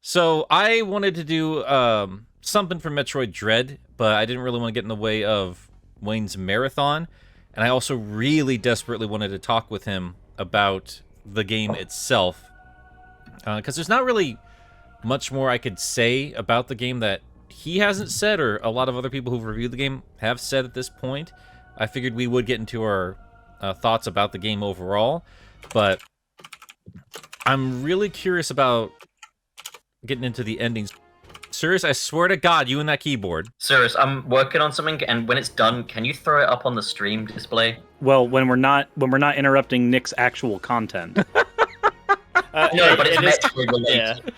So I wanted to do something for Metroid Dread, but I didn't really want to get in the way of Wayne's marathon, and I also really desperately wanted to talk with him about the game itself, because there's not really much more I could say about the game that he hasn't said, or a lot of other people who've reviewed the game have said at this point. I figured we would get into our thoughts about the game overall, but I'm really curious about getting into the endings. Sirius, I swear to God, you and that keyboard. Sirius, I'm working on something, and when it's done, can you throw it up on the stream display? Well, when we're not interrupting Nick's actual content. No, but it's Metroid related. Yeah.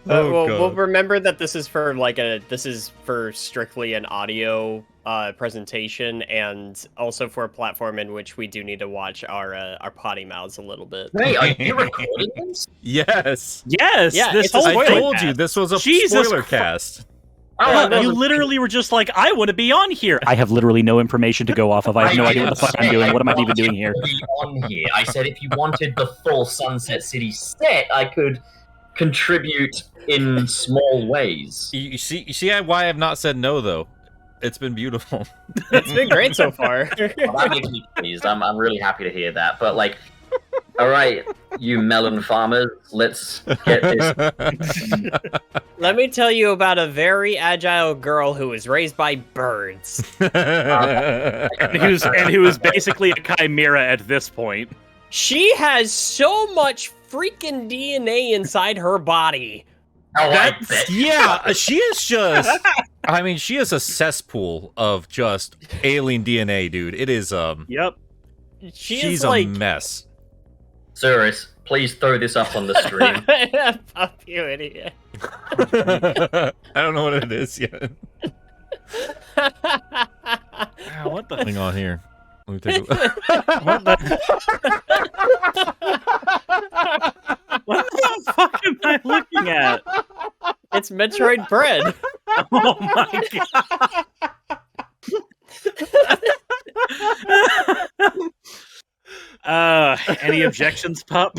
Oh, we'll God. remember that this is for strictly an audio presentation, and also for a platform in which we do need to watch our potty mouths a little bit. Wait, are you recording this? Yes. Yes, Yeah, this it's a is I spoiler told cast. you this was a Jesus spoiler cast. Oh, no, you literally were just like, I want to be on here. I have literally no information to go off of. I have no idea what the fuck I'm doing. What am I even doing here? Be on here. I said if you wanted the full Sunset City set, I could contribute in small ways. You see why I've not said no, though. It's been beautiful. It's been great so far. Well, that makes me pleased. I'm really happy to hear that. But like, all right, you melon farmers, let's get this. Let me tell you about a very agile girl who was raised by birds. And who is basically a chimera at this point. She has so much freaking DNA inside her body. Oh, I bet. Yeah, she is just... I mean, she is a cesspool of just alien DNA, dude. It is, Yep. She's she's like... a mess. Sirius, please throw this up on the stream. Fuck you, idiot. I don't know what it is yet. Wow, what the Hang on here. Let me take a what the what the fuck am I looking at? It's Metroid Dread. Oh my god. Any objections, pup?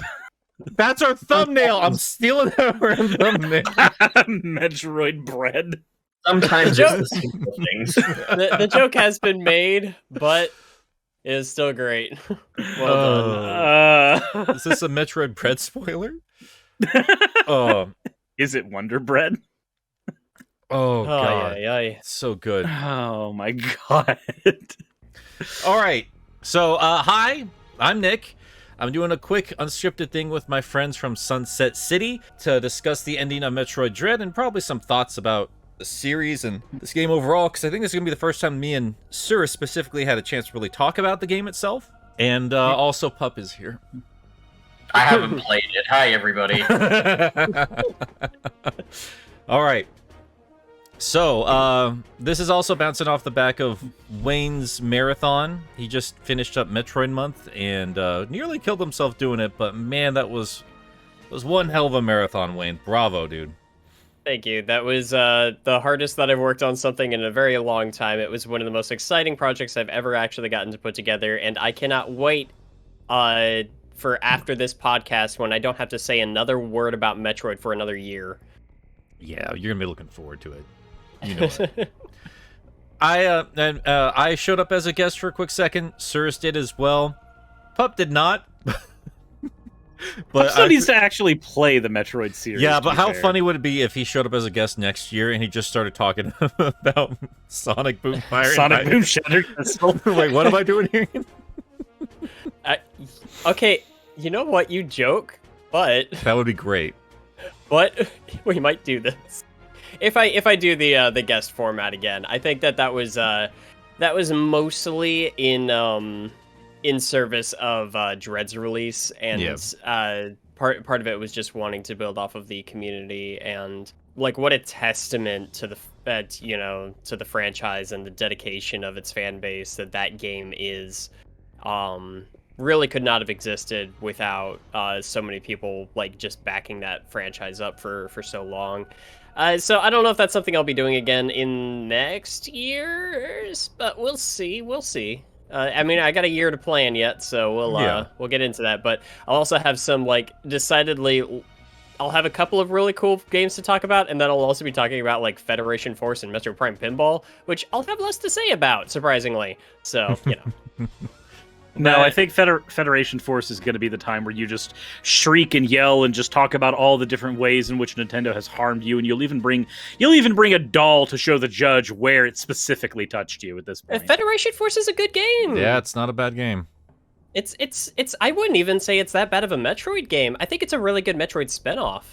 That's our thumbnail. I'm stealing our thumbnail. Metroid bread. Sometimes it's the simple things. The joke has been made, but it is still great. Well done. Is this a Metroid Dread spoiler? Is it Wonder Bread? Oh god, yeah. so good. Oh my god. All right, so hi, I'm Nick. I'm doing a quick unscripted thing with my friends from Sunset City to discuss the ending of Metroid Dread and probably some thoughts about the series and this game overall, because I think this is going to be the first time me and Sura specifically had a chance to really talk about the game itself. And also Pup is here. I haven't played it. Hi, everybody. All right. So, this is also bouncing off the back of Wayne's marathon. He just finished up Metroid Month and nearly killed himself doing it, but man, that was one hell of a marathon, Wayne. Bravo, dude. Thank you. That was the hardest that I've worked on something in a very long time. It was one of the most exciting projects I've ever actually gotten to put together, and I cannot wait for after this podcast when I don't have to say another word about Metroid for another year. Yeah, you're gonna be looking forward to it. You know it. I showed up as a guest for a quick second. Cirrus did as well. Pup did not. But still needs to actually play the Metroid series. Yeah, but how funny would it be if he showed up as a guest next year and he just started talking about Sonic Boom Fire? Sonic Boom Shattered Crystal. Wait, what am I doing here? Okay, you know what? You joke, but That would be great. but we might do this if I do the guest format again. I think that was mostly in service of Dread's release, and part of it was just wanting to build off of the community and like what a testament to the to the franchise and the dedication of its fan base that game is. Really could not have existed without so many people like just backing that franchise up for so long. So I don't know if that's something I'll be doing again in next years, but we'll see. I mean, I got a year to plan yet, so we'll get into that. But I'll also have some like decidedly I'll have a couple of really cool games to talk about, and then I'll also be talking about like Federation Force and Metro Prime Pinball, which I'll have less to say about, surprisingly. So, you know. No, I think Federation Force is going to be the time where you just shriek and yell and just talk about all the different ways in which Nintendo has harmed you, and you'll even bring a doll to show the judge where it specifically touched you at this point. Federation Force is a good game. Yeah, it's not a bad game. It's I wouldn't even say it's that bad of a Metroid game. I think it's a really good Metroid spinoff.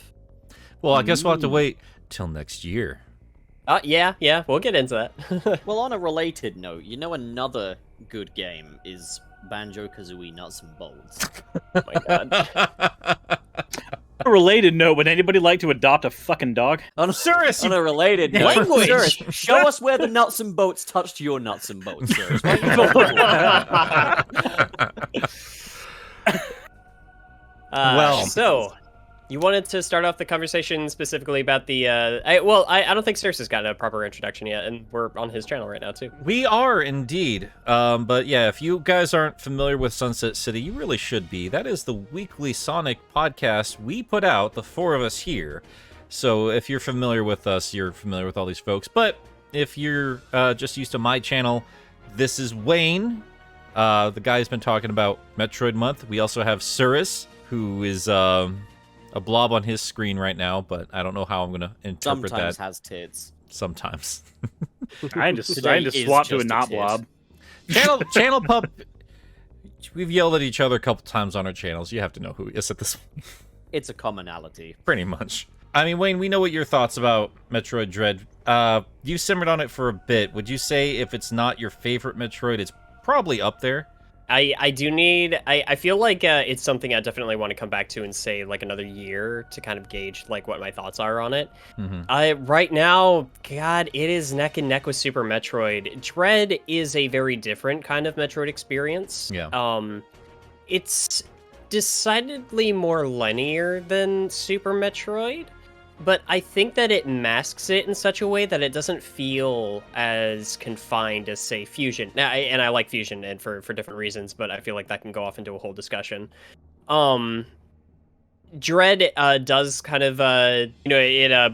Well, I guess we'll have to wait till next year. Yeah, we'll get into that. Well, on a related note, you know another good game is Banjo-Kazooie Nuts and Bolts. Oh my god. On a related note, would anybody like to adopt a fucking dog? On a related note, Language! Cirrus, show us where the nuts and bolts touched your nuts and bolts, Cirrus. Well. So you wanted to start off the conversation specifically about the I don't think Circe has got a proper introduction yet, and we're on his channel right now too. We are indeed. But yeah, if you guys aren't familiar with Sunset City, you really should be. That is the weekly Sonic podcast we put out, the four of us here. So if you're familiar with us, you're familiar with all these folks. But if you're just used to my channel, this is Wayne, the guy who's been talking about Metroid Month. We also have Cirrus, who is a blob on his screen right now, but I don't know how I'm going to interpret Sometimes that. has tits. Sometimes. I just Today swap is to a just a not tit. blob. Channel Pup. We've yelled at each other a couple times on our channels. You have to know who he is at this point. It's a commonality. Pretty much. I mean, Wayne, we know what your thoughts about Metroid Dread. You simmered on it for a bit. Would you say if it's not your favorite Metroid, it's probably up there? I feel like it's something I definitely want to come back to and say like another year to kind of gauge like what my thoughts are on it. Right now, God, it is neck and neck with Super Metroid. Dread is a very different kind of Metroid experience. Yeah. It's decidedly more linear than Super Metroid, but I think that it masks it in such a way that it doesn't feel as confined as, say, Fusion. Now, I like Fusion and for different reasons, but I feel like that can go off into a whole discussion. Dread does kind of, it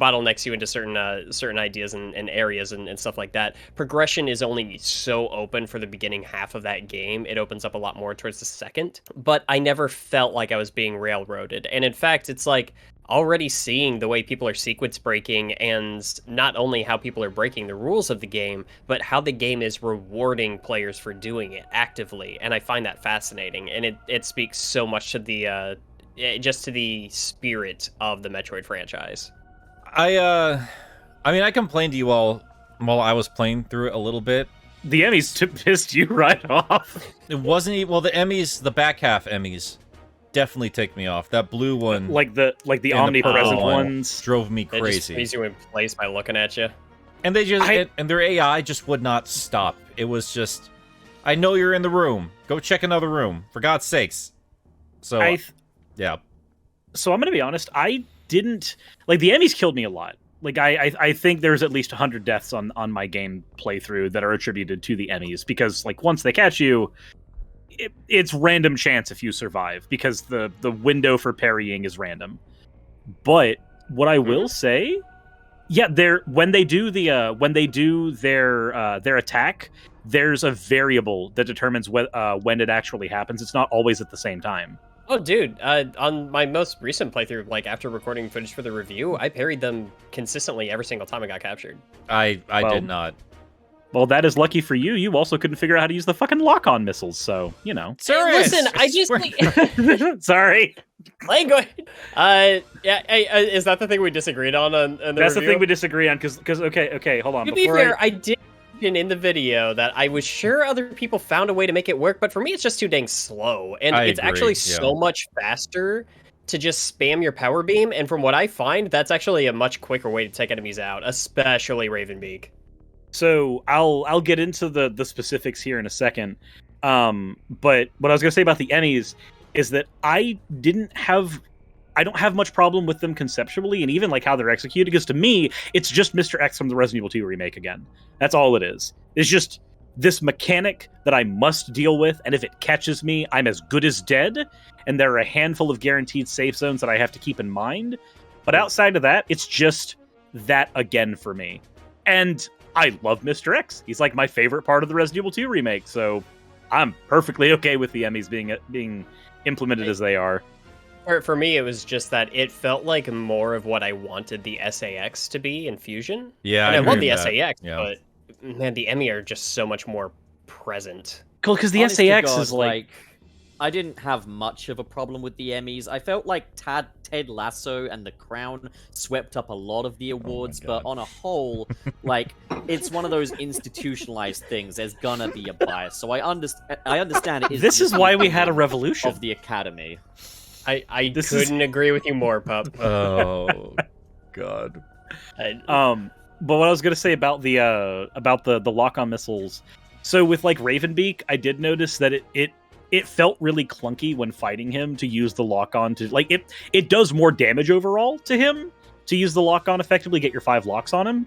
bottlenecks you into certain ideas and areas and stuff like that. Progression is only so open for the beginning half of that game. It opens up a lot more towards the second, but I never felt like I was being railroaded. And in fact, it's like, already seeing the way people are sequence breaking, and not only how people are breaking the rules of the game, but how the game is rewarding players for doing it actively. And I find that fascinating, and it speaks so much to the just to the spirit of the Metroid franchise. I mean, I complained to you all while I was playing through it a little bit. The Emmys pissed you right off. It wasn't even, well, the Emmys, the back half Emmys, definitely take me off. That blue one, like the omnipresent purple one, ones, drove me It just crazy. frees you in place by looking at you. And they just and their AI just would not stop. It was just, I know you're in the room. Go check another room, for God's sakes. So yeah. So I'm gonna be honest. I didn't like the Emmys killed me a lot. Like I think there's at least 100 deaths on my game playthrough that are attributed to the Emmys, because like once they catch you, it's random chance if you survive, because the window for parrying is random. But what I will say, yeah, when they do their attack, there's a variable that determines when it actually happens. It's not always at the same time. Oh, dude, on my most recent playthrough, like after recording footage for the review, I parried them consistently every single time I got captured. I did not. Well, that is lucky for you. You also couldn't figure out how to use the fucking lock-on missiles, so, you know. Serious? Listen, I just... Sorry. Language. Is that the thing we disagreed on the That's the review? thing we disagree on, because okay, hold on. To be fair, I did mention in the video that I was sure other people found a way to make it work, but for me, it's just too dang slow. And it's agree, actually yeah. so much faster to just spam your power beam, and from what I find, that's actually a much quicker way to take enemies out, especially Ravenbeak. So I'll get into the specifics here in a second. But what I was gonna say about the Emmys is that I don't have much problem with them conceptually, and even like how they're executed, because to me, it's just Mr. X from the Resident Evil 2 remake again. That's all it is. It's just this mechanic that I must deal with, and if it catches me, I'm as good as dead, and there are a handful of guaranteed safe zones that I have to keep in mind. But outside of that, it's just that again for me. And I love Mr. X. He's like my favorite part of the Resident Evil 2 remake, so I'm perfectly okay with the Emmys being implemented as they are. For me, it was just that it felt like more of what I wanted the SAX to be in Fusion. Yeah, and I agree love the with that. SAX, Yeah. but man, the Emmy are just so much more present. Cool, because the Honest to SAX God, is like I didn't have much of a problem with the Emmys. I felt like Ted Lasso and The Crown swept up a lot of the awards, but God. on a whole, like, it's one of those institutionalized things. There's gonna be a bias, so I understand it is. this is the why we had a opinion revolution. of the Academy. I This is- couldn't agree with you more, pup. Oh God. But what I was gonna say about the lock-on missiles. So with like Ravenbeak, I did notice that it felt really clunky when fighting him to use the lock-on to like it does more damage overall to him to use the lock-on effectively, get your 5 locks on him.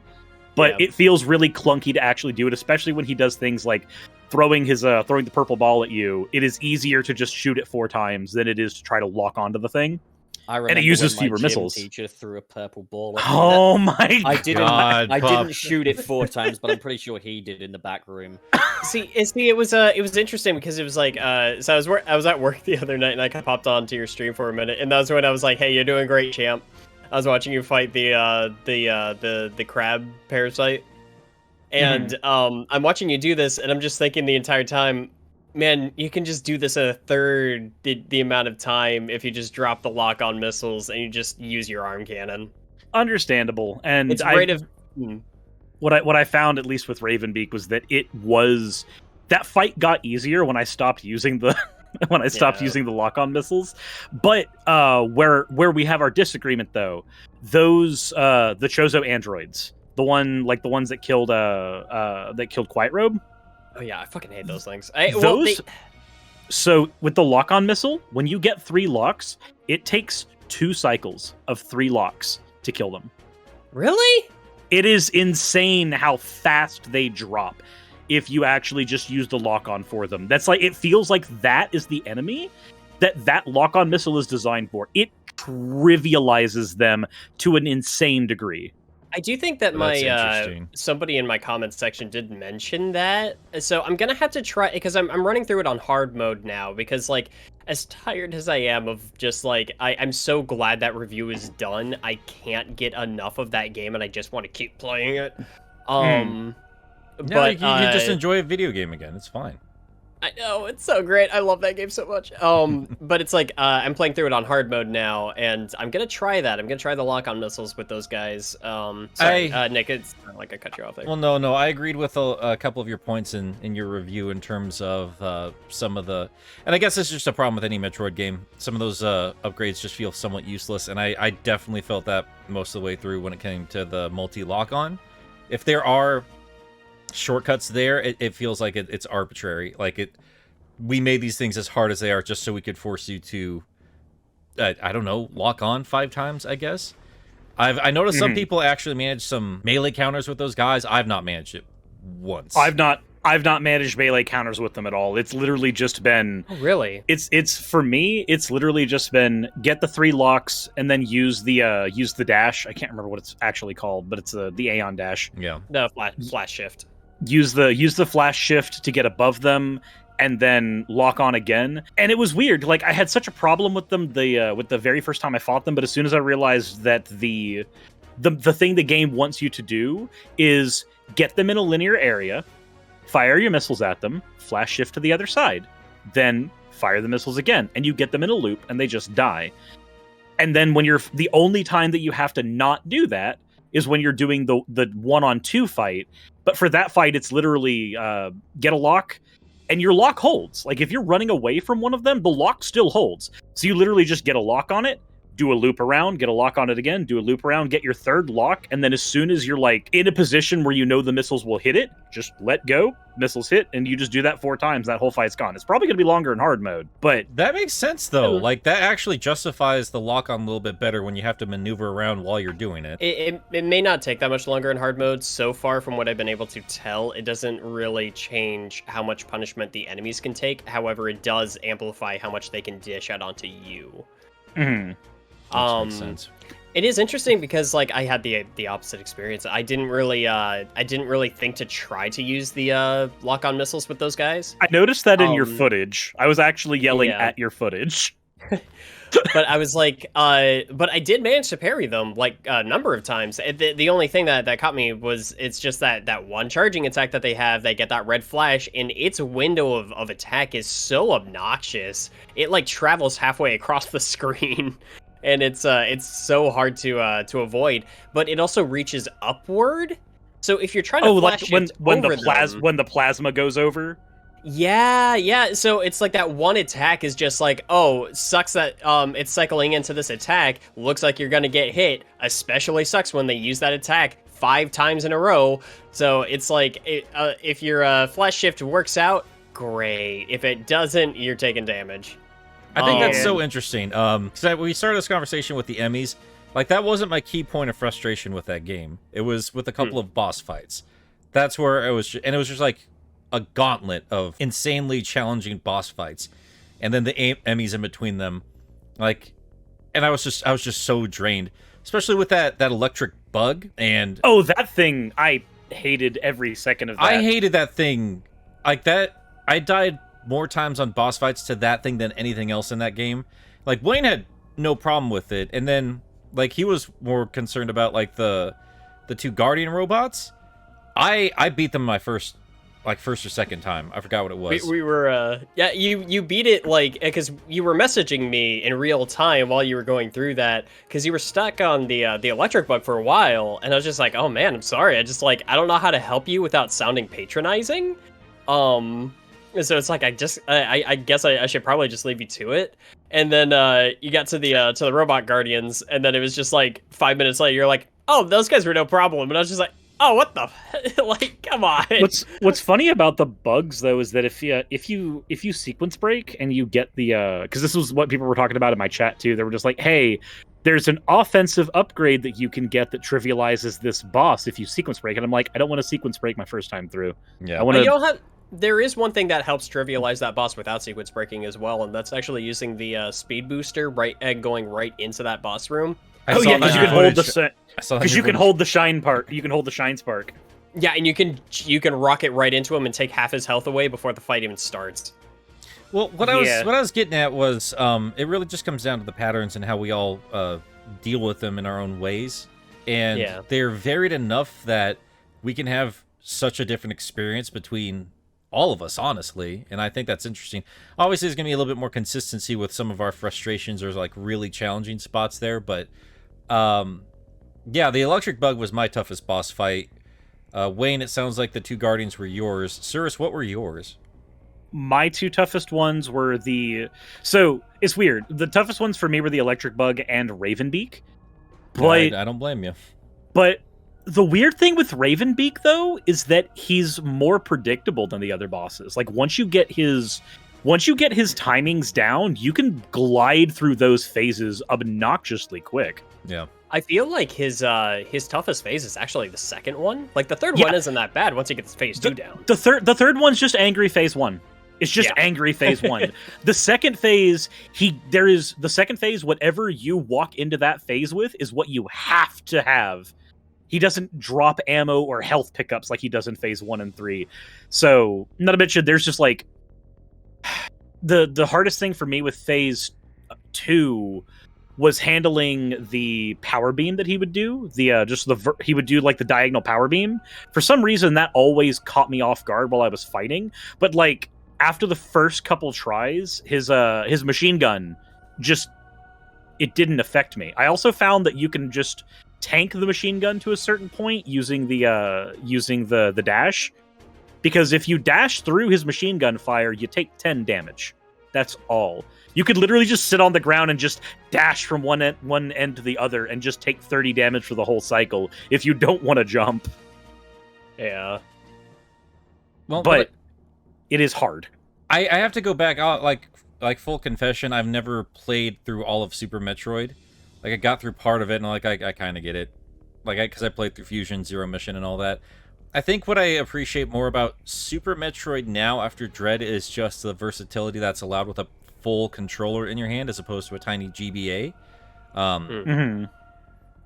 But Yeah. it feels really clunky to actually do it, especially when he does things like throwing the purple ball at you. It is easier to just shoot it 4 times than it is to try to lock onto the thing. I remember uses when my fewer gym missiles. teacher threw a purple ball at me. Oh my I didn't. God, I Pup. didn't shoot it 4 times, but I'm pretty sure he did in the back room. See, it was interesting because it was like so I was at work the other night and I popped onto your stream for a minute and that was when I was like, hey, you're doing great, champ. I was watching you fight the crab parasite, and I'm watching you do this and I'm just thinking the entire time, man, you can just do this a third the amount of time if you just drop the lock-on missiles and you just use your arm cannon. understandable. And It's great if. what I found, at least with Ravenbeak, was that that fight got easier when I stopped using the using the lock-on missiles. But where we have our disagreement though, those the Chozo androids, the ones that killed Quiet Robe. Oh yeah, I fucking hate those things. So with the lock-on missile, when you get 3 locks, it takes 2 cycles of 3 locks to kill them. Really? It is insane how fast they drop if you actually just use the lock-on for them. That's like, it feels like that is the enemy that lock-on missile is designed for. It trivializes them to an insane degree. I do think that That's interesting. somebody in my comments section did mention that, so I'm gonna have to try because I'm running through it on hard mode now because like as tired as I am of just like I'm so glad that review is done. I can't get enough of that game and I just want to keep playing it. No, But you can just enjoy a video game again. It's fine. I know, it's so great. I love that game so much. But it's like I'm playing through it on hard mode now, and I'm gonna try that. I'm gonna try the lock-on missiles with those guys. Sorry, Nick, it's not like I cut you off there. Well, no, I agreed with a couple of your points in your review in terms of some of the, and I guess it's just a problem with any Metroid game. Some of those upgrades just feel somewhat useless, and I definitely felt that most of the way through when it came to the multi-lock-on. If there are shortcuts there, it feels like it's arbitrary. Like we made these things as hard as they are just so we could force you to, I don't know, lock on 5 times, I guess. I noticed some people actually manage some melee counters with those guys. I've not managed it once. I've not managed melee counters with them at all. It's literally just been Oh, really? it's for me, it's literally just been get the 3 locks and then use the dash. I can't remember what it's actually called, but it's the Aeon dash. Yeah. No, flash shift. Use the flash shift to get above them and then lock on again. And it was weird. Like I had such a problem with them with the very first time I fought them, but as soon as I realized that the thing the game wants you to do is get them in a linear area, fire your missiles at them, flash shift to the other side, then fire the missiles again, and you get them in a loop and they just die. And then when you're the only time that you have to not do that is when you're doing the 1-on-2 fight. But for that fight, it's literally get a lock, and your lock holds. Like, if you're running away from one of them, the lock still holds. So you literally just get a lock on it, do a loop around, get a lock on it again, do a loop around, get your 3rd lock, and then as soon as you're, like, in a position where you know the missiles will hit it, just let go, missiles hit, and you just do that 4 times, that whole fight's gone. It's probably going to be longer in hard mode, but... That makes sense, though. Like, that actually justifies the lock-on a little bit better when you have to maneuver around while you're doing it. It may not take that much longer in hard mode. So far, from what I've been able to tell, it doesn't really change how much punishment the enemies can take. However, it does amplify how much they can dish out onto you. Mm-hmm. That makes sense. It is interesting because like I had the opposite experience. I didn't really think to try to use the lock-on missiles with those guys. I noticed that in your footage. I was actually yelling yeah. at your footage. But I was like, but I did manage to parry them like a number of times. The only thing that caught me was it's just that one charging attack that they have. They get that red flash, and its window of attack is so obnoxious. It like travels halfway across the screen. And it's so hard to avoid, but it also reaches upward. So if you're trying to flash like when the plasma goes over. Yeah. So it's like that one attack is just like, oh, sucks that it's cycling into this attack. Looks like you're gonna get hit. Especially sucks when they use that attack 5 times in a row. So it's like if your flash shift works out, great. If it doesn't, you're taking damage. I think that's so interesting. Because we started this conversation with the Emmys. Like, that wasn't my key point of frustration with that game. It was with a couple of boss fights. That's where it was, and it was just like a gauntlet of insanely challenging boss fights, and then the Emmys in between them. Like, and I was just so drained, especially with that electric bug. And that thing, I hated every second of that. I hated that thing. Like that, I died more times on boss fights to that thing than anything else in that game. Like, Wayne had no problem with it, and then like he was more concerned about like the 2 Guardian robots. I beat them my first or second time. I forgot what it was. We were you beat it like because you were messaging me in real time while you were going through that because you were stuck on the electric bug for a while, and I was just like, oh man, I'm sorry. I don't know how to help you without sounding patronizing. So it's like I guess I should probably just leave you to it. And then you got to the robot guardians, and then it was just like 5 minutes later, you're like, oh, those guys were no problem. And I was just like, oh, what the like, come on. What's funny about the bugs though is that if you sequence break and you get the because this was what people were talking about in my chat too. They were just like, hey, there's an offensive upgrade that you can get that trivializes this boss if you sequence break. And I'm like, I don't want to sequence break my first time through. Yeah, I want to. There is one thing that helps trivialize that boss without sequence breaking as well, and that's actually using the speed booster going right into that boss room. Because you can hold you can hold the shine part. You can hold the shine spark. Yeah, and you can rocket right into him and take half his health away before the fight even starts. Well, what I was getting at was it really just comes down to the patterns and how we all deal with them in our own ways, and they're varied enough that we can have such a different experience between all of us, honestly, and I think that's interesting. Obviously, there's going to be a little bit more consistency with some of our frustrations. There's, like, really challenging spots there, but, yeah, the electric bug was my toughest boss fight. Wayne, it sounds like the 2 Guardians were yours. Cirrus, what were yours? My 2 toughest ones were So, it's weird. The toughest ones for me were the electric bug and Ravenbeak. But I don't blame you. But the weird thing with Ravenbeak, though, is that he's more predictable than the other bosses. Like, once you get his timings down, you can glide through those phases obnoxiously quick. Yeah. I feel like his toughest phase is actually the second one. Like, the third one isn't that bad once you get the phase 2 down. The third one's just angry phase 1. It's just angry phase 1. The second phase, whatever you walk into that phase with is what you have to have. He doesn't drop ammo or health pickups like he does in phase 1 and 3. So, not to mention, there's just like the hardest thing for me with phase 2 was handling the power beam that he would do. He would do like the diagonal power beam. For some reason, that always caught me off guard while I was fighting. But like after the first couple tries, his machine gun it didn't affect me. I also found that you can just tank the machine gun to a certain point using the dash, because if you dash through his machine gun fire, you take 10 damage. That's all. You could literally just sit on the ground and just dash from one end to the other and just take 30 damage for the whole cycle if you don't want to jump. Yeah. Well, but it is hard. I have to go back out like full confession. I've never played through all of Super Metroid. Like, I got through part of it, and I kind of get it. Like, because I played through Fusion, Zero Mission, and all that. I think what I appreciate more about Super Metroid now after Dread is just the versatility that's allowed with a full controller in your hand as opposed to a tiny GBA.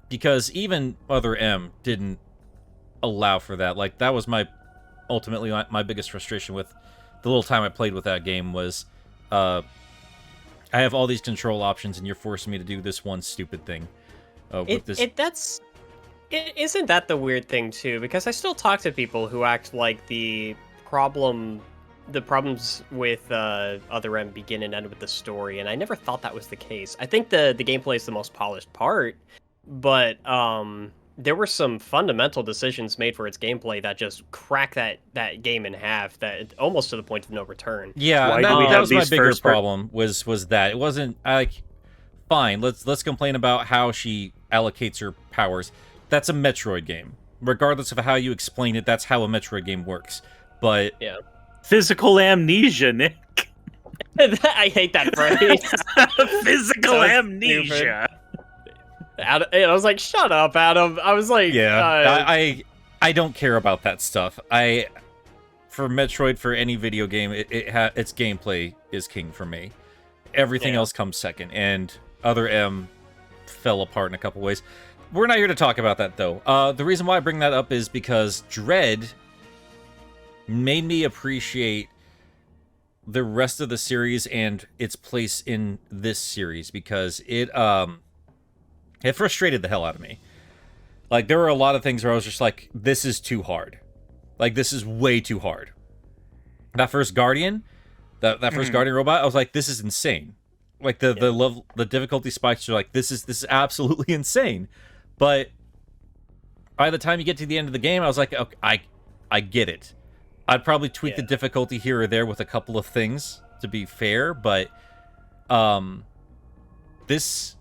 because even Other M didn't allow for that. Like, that was ultimately my biggest frustration with the little time I played with that game was, I have all these control options and you're forcing me to do this one stupid thing. Isn't that the weird thing too? Because I still talk to people who act like the problems with Other M begin and end with the story, and I never thought that was the case. I think the gameplay is the most polished part, but there were some fundamental decisions made for its gameplay that just crack that game in half, that almost to the point of no return. Yeah, Why that, do we that have was my these bigger first per- problem was that it wasn't like, fine, let's complain about how she allocates her powers. That's a Metroid game. Regardless of how you explain it, that's how a Metroid game works. But Yeah. Physical amnesia, Nick. I hate that phrase. Physical So amnesia. And I was like, shut up, Adam. I was like, I don't care about that stuff. For Metroid, for any video game, its gameplay is king for me. Everything else comes second, and Other M fell apart in a couple ways. We're not here to talk about that, though. The reason why I bring that up is because Dread made me appreciate the rest of the series and its place in this series, because it frustrated the hell out of me. Like, there were a lot of things where I was just like, this is too hard. Like, this is way too hard. That first Guardian, that first Guardian robot, I was like, this is insane. Like, the difficulty spikes are like, this is absolutely insane. But by the time you get to the end of the game, I was like, okay, I get it. I'd probably tweak the difficulty here or there with a couple of things, to be fair, but this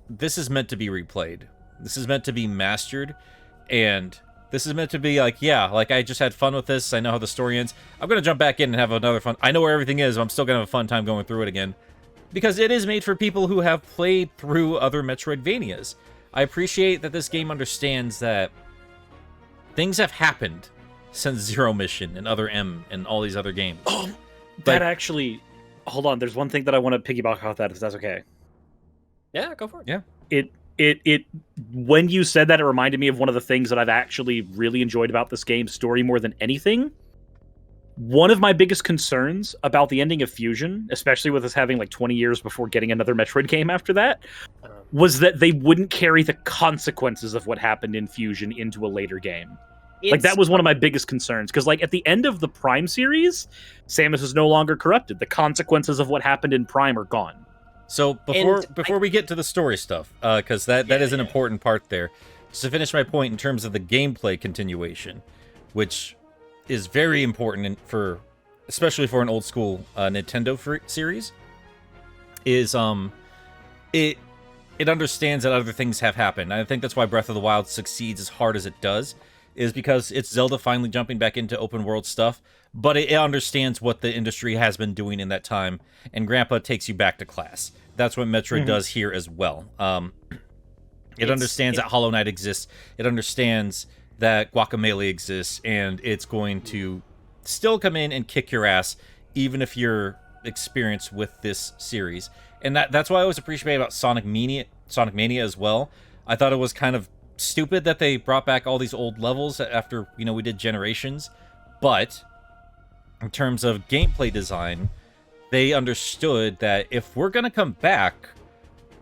is meant to be replayed. This is meant to be mastered, and this is meant to be like, yeah, like, I just had fun with this. I know how the story ends. I'm going to jump back in and have another fun. I know where everything is, but I'm still going to have a fun time going through it again, because it is made for people who have played through other Metroidvanias. I appreciate that this game understands that things have happened since Zero Mission and Other M and all these other games. Oh, that actually... Hold on, there's one thing that I want to piggyback off that, if that's okay. Yeah, go for it. Yeah. It when you said that, it reminded me of one of the things that I've actually really enjoyed about this game's story more than anything. One of my biggest concerns about the ending of Fusion, especially with us having like 20 years before getting another Metroid game after that, was that they wouldn't carry the consequences of what happened in Fusion into a later game. Like, that was one of my biggest concerns, because like at the end of the Prime series, Samus is no longer corrupted. The consequences of what happened in Prime are gone. So before we get to the story stuff, because that is an important part there, just to finish my point in terms of the gameplay continuation, which is very important especially for an old school Nintendo series, is it understands that other things have happened. And I think that's why Breath of the Wild succeeds as hard as it does, is because it's Zelda finally jumping back into open world stuff, but it understands what the industry has been doing in that time, and Grandpa takes you back to class. That's what Metroid does here as well. It understands that Hollow Knight exists. It understands that Guacamelee exists, and it's going to still come in and kick your ass, even if you're experienced with this series. And that's why I always appreciate about Sonic Mania as well. I thought it was kind of stupid that they brought back all these old levels after, we did Generations, but in terms of gameplay design, they understood that if we're gonna come back,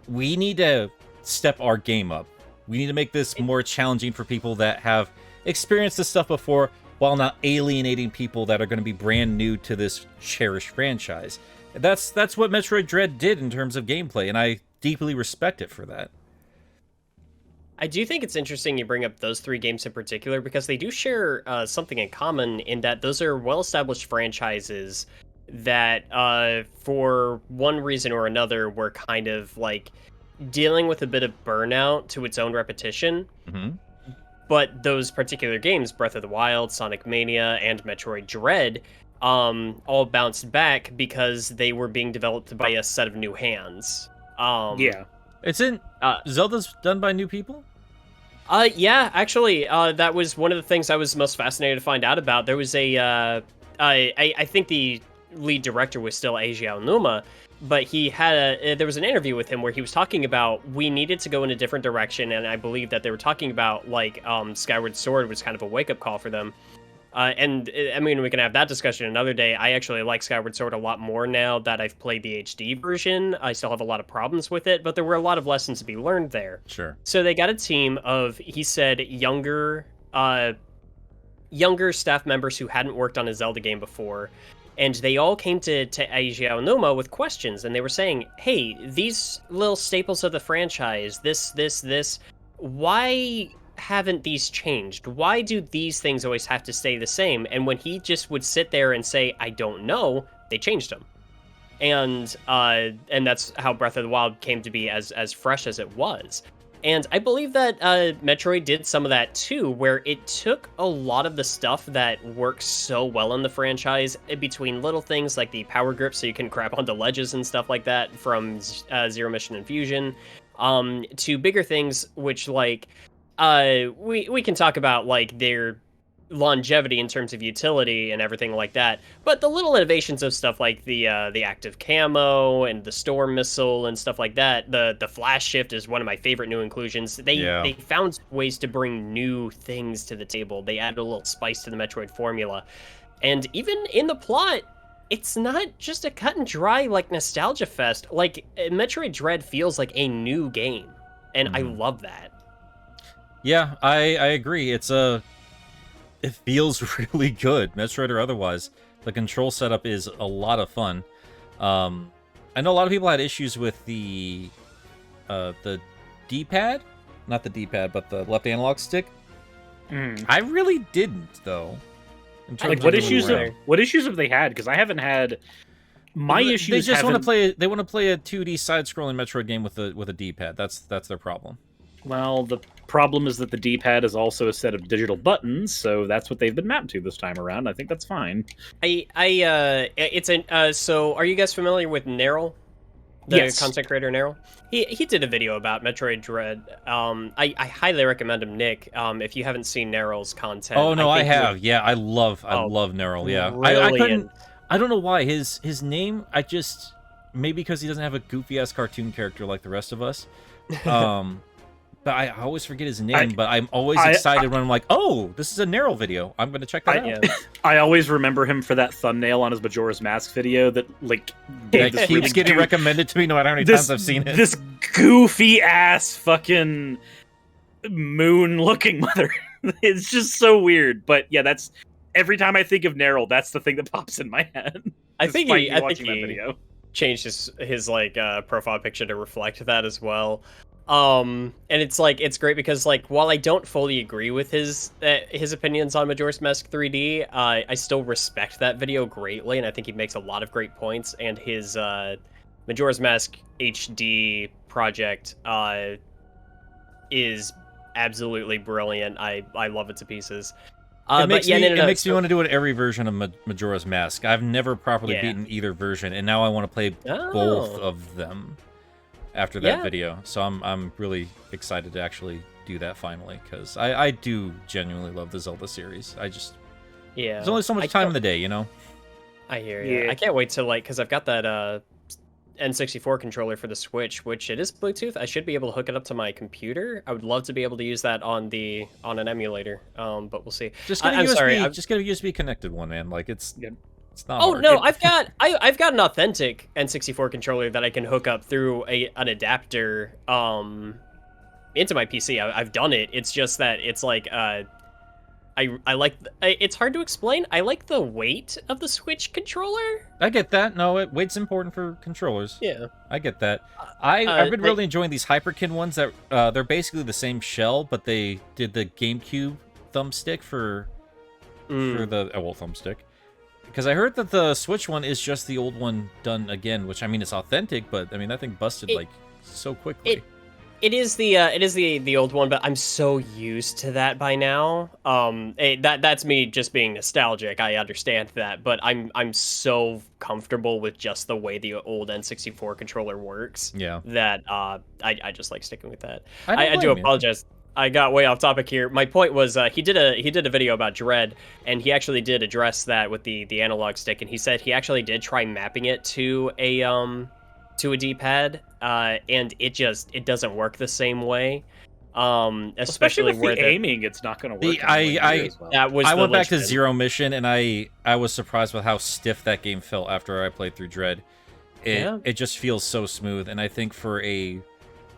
we need to step our game up. We need to make this more challenging for people that have experienced this stuff before, while not alienating people that are going to be brand new to this cherished franchise. That's what Metroid Dread did in terms of gameplay, and I deeply respect it for that. I do think it's interesting you bring up those three games in particular, because they do share something in common in that those are well-established franchises that, for one reason or another, were kind of like dealing with a bit of burnout to its own repetition. Mm-hmm. But those particular games, Breath of the Wild, Sonic Mania, and Metroid Dread, all bounced back because they were being developed by a set of new hands. Zelda's done by new people? Yeah, actually, that was one of the things I was most fascinated to find out about. There was I think the lead director was still Eiji Aonuma, but he had there was an interview with him where he was talking about we needed to go in a different direction, and I believe that they were talking about like Skyward Sword was kind of a wake up call for them. And I mean, we can have that discussion another day. I actually like Skyward Sword a lot more now that I've played the HD version. I still have a lot of problems with it, but there were a lot of lessons to be learned there. Sure. So they got a team of, he said, younger staff members who hadn't worked on a Zelda game before, and they all came to Eiji Aonuma with questions, and they were saying, hey, these little staples of the franchise, this, why haven't these changed? Why do these things always have to stay the same? And when he just would sit there and say, I don't know, they changed them. And that's how Breath of the Wild came to be as fresh as it was. And I believe that Metroid did some of that too, where it took a lot of the stuff that works so well in the franchise, between little things like the power grip so you can grab onto ledges and stuff like that from Zero Mission Infusion, to bigger things, which like, we can talk about like their longevity in terms of utility and everything like that, but the little innovations of stuff like the active camo and the storm missile and stuff like that, the flash shift is one of my favorite new inclusions. They found ways to bring new things to the table. They added a little spice to the Metroid formula, and even in the plot, it's not just a cut and dry like nostalgia fest. Like Metroid Dread feels like a new game, and I love that. Yeah, I agree. It feels really good, Metroid or otherwise. The control setup is a lot of fun. I know a lot of people had issues with the D-pad, not the D-pad, but the left analog stick. I really didn't, though. Like, what issues have they had? Because I haven't had my issues. They just want to play. They want to play a 2D side-scrolling Metroid game with a D-pad. That's their problem. Well, the problem is that the D-pad is also a set of digital buttons, so that's what they've been mapped to this time around. I think that's fine. So are you guys familiar with Neryl? The Yes. content creator Neryl? He did a video about Metroid Dread. I highly recommend him, Nick. If you haven't seen Neryl's content. Oh no, I have. Yeah, I love Neryl. Yeah, I don't know why his name. Maybe because he doesn't have a goofy ass cartoon character like the rest of us. But I always forget his name, but I'm always excited when I'm like, oh, this is a Neryl video. I'm going to check that out. I always remember him for that thumbnail on his Majora's Mask video that, like... That keeps getting recommended to me no matter how many times I've seen it. This goofy-ass fucking moon-looking mother. It's just so weird. But yeah, that's... Every time I think of Neryl, that's the thing that pops in my head. I think he changed his like profile picture to reflect that as well. And it's like, it's great because like, while I don't fully agree with his opinions on Majora's Mask 3D, I still respect that video greatly, and I think he makes a lot of great points, and his Majora's Mask HD project is absolutely brilliant. I love it to pieces. It makes me want to do it every version of Majora's Mask. I've never properly beaten either version, and now I want to play both of them after that video. So I'm really excited to actually do that finally, because I do genuinely love the Zelda series. There's only so much time in the day, you know? I hear you. Yeah. I can't wait to, like, because I've got that N64 controller for the Switch, which it is Bluetooth. I should be able to hook it up to my computer. I would love to be able to use that on an emulator, but we'll see. Just get a USB connected one, man. Like, it's not hard. No, I've got an authentic N64 controller that I can hook up through an adapter into my PC. I've done it. It's just that it's like I like it's hard to explain. I like the weight of the Switch controller. I get that. No, weight's important for controllers. Yeah, I get that. I've been really enjoying these Hyperkin ones that they're basically the same shell, but they did the GameCube thumbstick for the thumbstick. Because I heard that the Switch one is just the old one done again, which I mean it's authentic, but I mean that thing busted like so quickly. It is the old one, but I'm so used to that by now. That's me just being nostalgic. I understand that, but I'm so comfortable with just the way the old N64 controller works. Yeah. That I just like sticking with that. I do apologize. I got way off topic here. My point was he did a video about Dread, and he actually did address that with the analog stick, and he said he actually did try mapping it to a D-pad, and it doesn't work the same way. Especially with where the aiming, it's not going to work. That was I the went back to linchpin. Zero Mission, and I was surprised with how stiff that game felt after I played through Dread. It just feels so smooth, and I think for a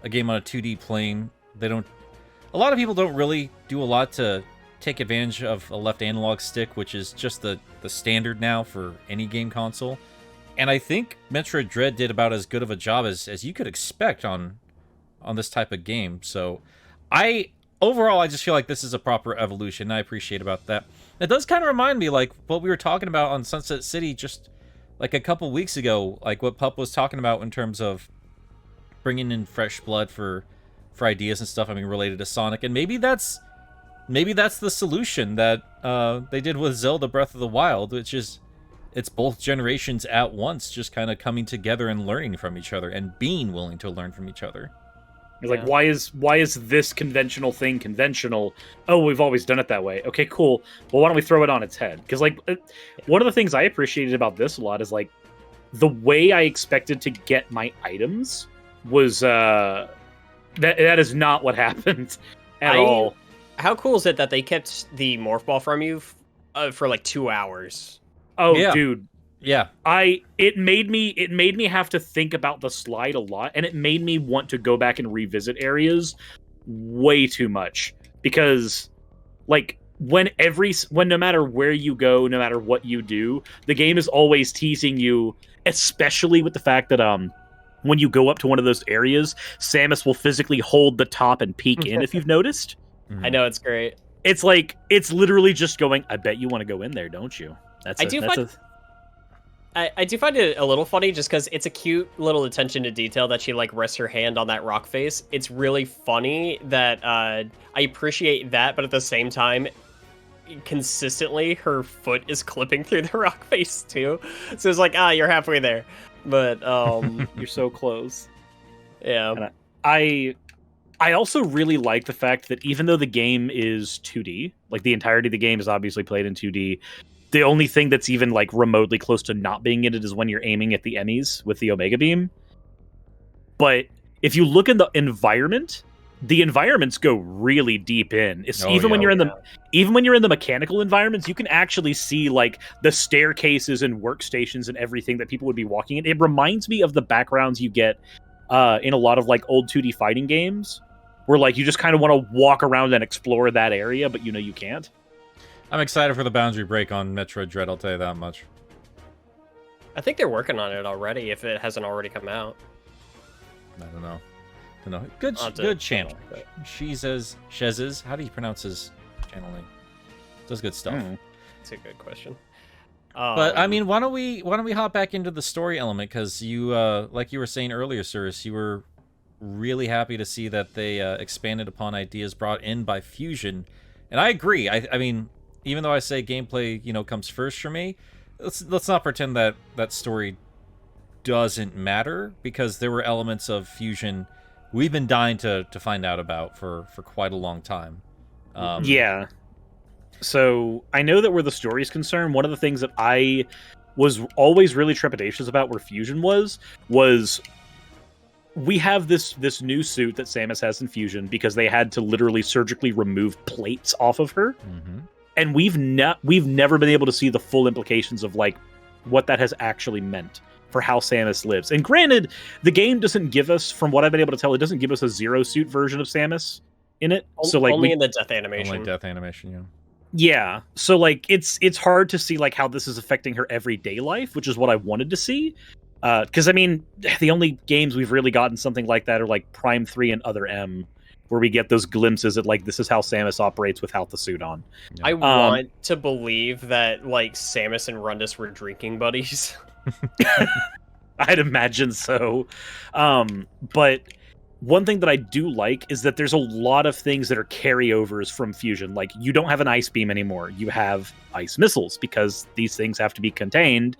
game on a 2D plane, a lot of people don't really do a lot to take advantage of a left analog stick, which is just the standard now for any game console. And I think Metroid Dread did about as good of a job as you could expect on this type of game. So overall, I just feel like this is a proper evolution, and I appreciate about that. It does kind of remind me like what we were talking about on Sunset City just like a couple weeks ago, like what Pup was talking about in terms of bringing in fresh blood for ideas and stuff. I mean, related to Sonic, and maybe that's the solution that they did with Zelda Breath of the Wild, which is it's both generations at once, just kind of coming together and learning from each other and being willing to learn from each other. It's like, why is this conventional thing conventional? Oh, we've always done it that way. Okay, cool. Well, why don't we throw it on its head? Because like one of the things I appreciated about this a lot is like the way I expected to get my items was that is not what happened at all. How cool is it that they kept the morph ball from you for like 2 hours? Oh, yeah. dude. Yeah. It made me have to think about the slide a lot, and it made me want to go back and revisit areas way too much, because like when no matter where you go, no matter what you do, the game is always teasing you, especially with the fact that when you go up to one of those areas, Samus will physically hold the top and peek in, if you've noticed. I know, it's great. It's like, it's literally just going, I bet you want to go in there, don't you? I do find it a little funny just because it's a cute little attention to detail that she like rests her hand on that rock face. It's really funny that I appreciate that, but at the same time, consistently her foot is clipping through the rock face too. So it's like, you're halfway there. But you're so close. Yeah. And I also really like the fact that even though the game is 2D, like the entirety of the game is obviously played in 2D, the only thing that's even like remotely close to not being in it is when you're aiming at the Emmys with the Omega Beam. But if you look in the environments go really deep in. Even when you're in the mechanical environments, you can actually see like the staircases and workstations and everything that people would be walking in. It reminds me of the backgrounds you get in a lot of like old 2D fighting games, where like you just kind of want to walk around and explore that area, but you know you can't. I'm excited for the boundary break on Metroid Dread, I'll tell you that much. I think they're working on it already, if it hasn't already come out. I don't know. Good channel. Shez's, how do you pronounce his channel name? Does good stuff. It's a good question. But I mean, why don't we hop back into the story element? Because you, like you were saying earlier, Cirrus, you were really happy to see that they expanded upon ideas brought in by Fusion, and I agree. I mean, even though I say gameplay, comes first for me, let's not pretend that story doesn't matter, because there were elements of Fusion we've been dying to find out about for quite a long time. Yeah. So I know that where the story is concerned, one of the things that I was always really trepidatious about where Fusion was we have this new suit that Samus has in Fusion because they had to literally surgically remove plates off of her. Mm-hmm. And we've never been able to see the full implications of like what that has actually meant for how Samus lives. And granted, the game doesn't give us, from what I've been able to tell, it doesn't give us a zero suit version of Samus in it. So like only in the death animation. Only death animation, yeah. Yeah. So like it's hard to see like how this is affecting her everyday life, which is what I wanted to see. Because I mean, the only games we've really gotten something like that are like Prime 3 and Other M, where we get those glimpses at like, this is how Samus operates without the suit on. Yeah. I want to believe that like Samus and Rundus were drinking buddies. I'd imagine so. But one thing that I do like is that there's a lot of things that are carryovers from Fusion. Like, you don't have an ice beam anymore. You have ice missiles, because these things have to be contained.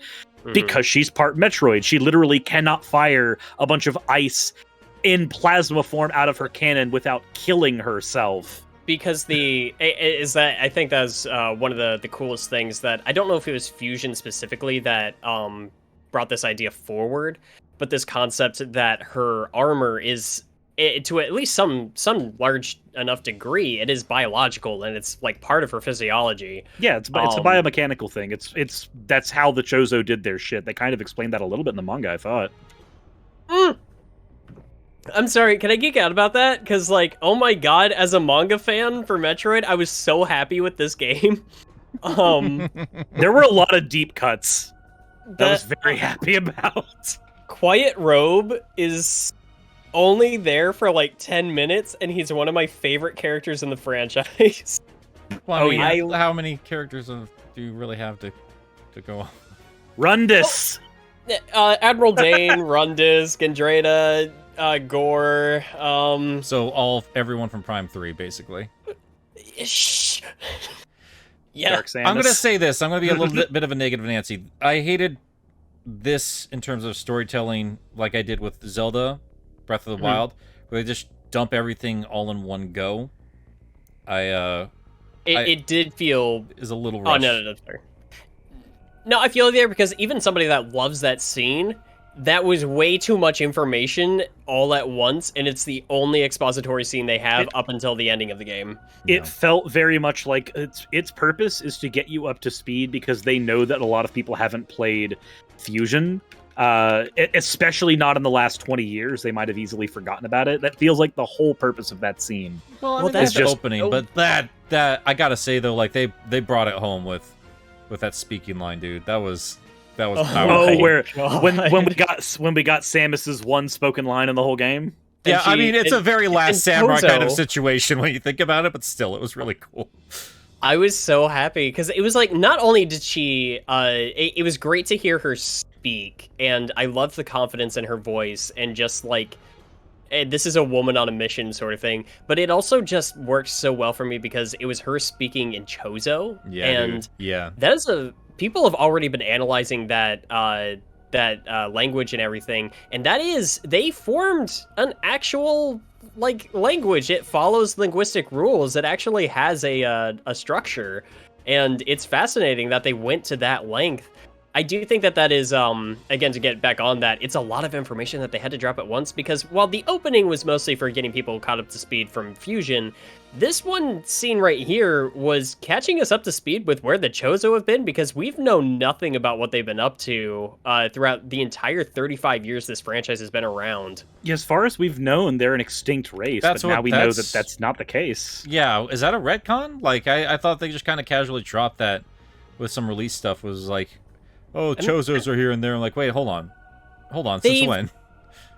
Because she's part Metroid. She literally cannot fire a bunch of ice in plasma form out of her cannon without killing herself. Because I think that's one of the coolest things that I don't know if it was Fusion specifically that brought this idea forward, but this concept that her armor is to at least some large enough degree, it is biological and it's like part of her physiology. Yeah, it's a biomechanical thing. That's how the Chozo did their shit. They kind of explained that a little bit in the manga, I thought. I'm sorry, can I geek out about that? Because, like, oh my god, as a manga fan for Metroid, I was so happy with this game. There were a lot of deep cuts that I was very happy about. Quiet Robe is only there for like 10 minutes, and he's one of my favorite characters in the franchise. Well, I mean, how many characters do you really have to go on? Rundus! Admiral Dane, Rundus, Gandrada, Gore, So everyone from Prime 3, basically. Shh. Yeah. Dark Samus. I'm going to say this. I'm going to be a little bit of a negative Nancy. I hated this in terms of storytelling like I did with Zelda Breath of the Wild, where they just dump everything all in one go. It did feel... is a little rushed. Oh, no, sorry. No, I feel there because even somebody that loves that scene, that was way too much information all at once, and it's the only expository scene they have up until the ending of the game. It felt very much like its purpose is to get you up to speed because they know that a lot of people haven't played Fusion, especially not in the last 20 years. They might have easily forgotten about it. That feels like the whole purpose of that scene. Well, that's the opening, but that I gotta say though, like they brought it home with that speaking line, dude. That was powerful. When we got Samus's one spoken line in the whole game. Yeah, I mean it's a very Last Samurai kind of situation when you think about it, but still, it was really cool. I was so happy because it was like not only did she, it was great to hear her speak, and I loved the confidence in her voice, and just like this is a woman on a mission sort of thing. But it also just worked so well for me because it was her speaking in Chozo. Yeah, and dude. Yeah, that is people have already been analyzing that language and everything, and that is they formed an actual like language. It follows linguistic rules. It actually has a structure, and it's fascinating that they went to that length. I do think that is, again, to get back on that, it's a lot of information that they had to drop at once, because while the opening was mostly for getting people caught up to speed from Fusion, this one scene right here was catching us up to speed with where the Chozo have been, because we've known nothing about what they've been up to throughout the entire 35 years this franchise has been around. Yeah, as far as we've known, they're an extinct race, but now we know that that's not the case. Yeah, is that a retcon? Like, I thought they just kind of casually dropped that with some release stuff, was like, oh, Chozos are here and there. I'm like, wait, hold on. Since when?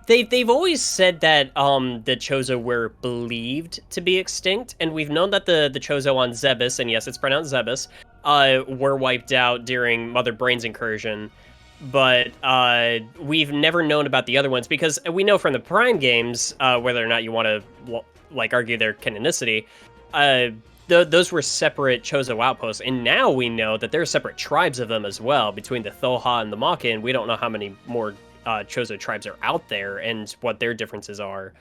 They've always said that the Chozo were believed to be extinct, and we've known that the Chozo on Zebes, and yes, it's pronounced Zebes, were wiped out during Mother Brain's incursion. But we've never known about the other ones, because we know from the Prime games, whether or not you want to like argue their canonicity, those were separate Chozo outposts, and now we know that there are separate tribes of them as well, between the Thoha and the Makin. We don't know how many more Chozo tribes are out there and what their differences are.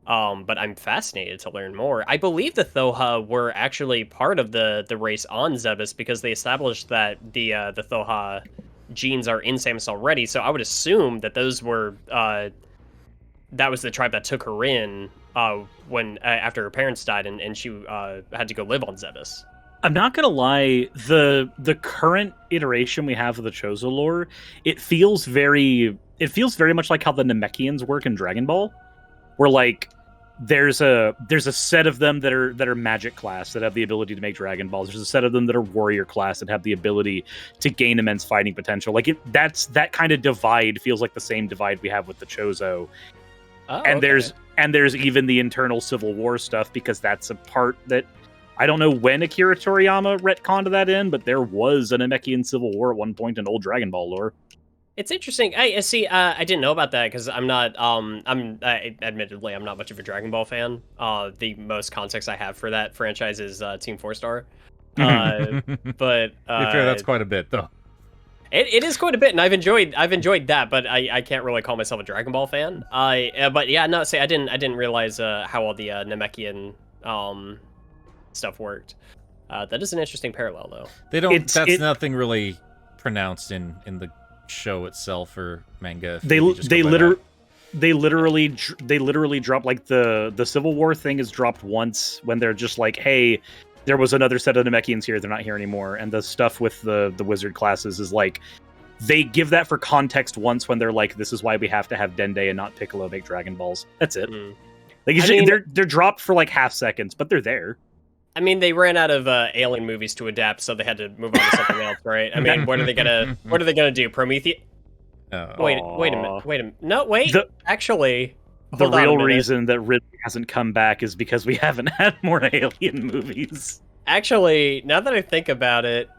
But I'm fascinated to learn more. I believe the Thoha were actually part of the race on Zebes, because they established that the Thoha genes are in Samus already, so I would assume that those were that was the tribe that took her in when after her parents died, and she had to go live on Zebes. I'm not gonna lie, the current iteration we have of the Chozo lore, it feels very much like how the Namekians work in Dragon Ball, where like there's a set of them that are magic class that have the ability to make Dragon Balls. There's a set of them that are warrior class that have the ability to gain immense fighting potential. Like that kind of divide feels like the same divide we have with the Chozo. Oh, and okay. there's even the internal Civil War stuff, because that's a part that I don't know when Akira Toriyama retconned that in, but there was an Namekian Civil War at one point in old Dragon Ball lore. It's interesting. I see. I didn't know about that, because I'm not. Admittedly, I'm not much of a Dragon Ball fan. The most context I have for that franchise is Team 4 Star. But to be fair, that's quite a bit, though. It is quite a bit, and I've enjoyed that, but I can't really call myself a Dragon Ball fan. But yeah, no, I didn't realize how all the Namekian stuff worked. That is an interesting parallel, though. They don't. That's nothing really pronounced in the show itself or manga. They literally drop, like, the Civil War thing is dropped once when they're just like, hey, there was another set of Namekians here, they're not here anymore. And the stuff with the wizard classes is like, they give that for context once when they're like, this is why we have to have Dende and not Piccolo make Dragon Balls. That's it. Like, they're dropped for like half seconds, but they're there. I mean, they ran out of alien movies to adapt, so they had to move on to something else, right? I mean, what are they gonna do? Prometheus? Wait a minute. No, wait. Actually, the real reason that Ridley hasn't come back is because we haven't had more alien movies. Actually, now that I think about it,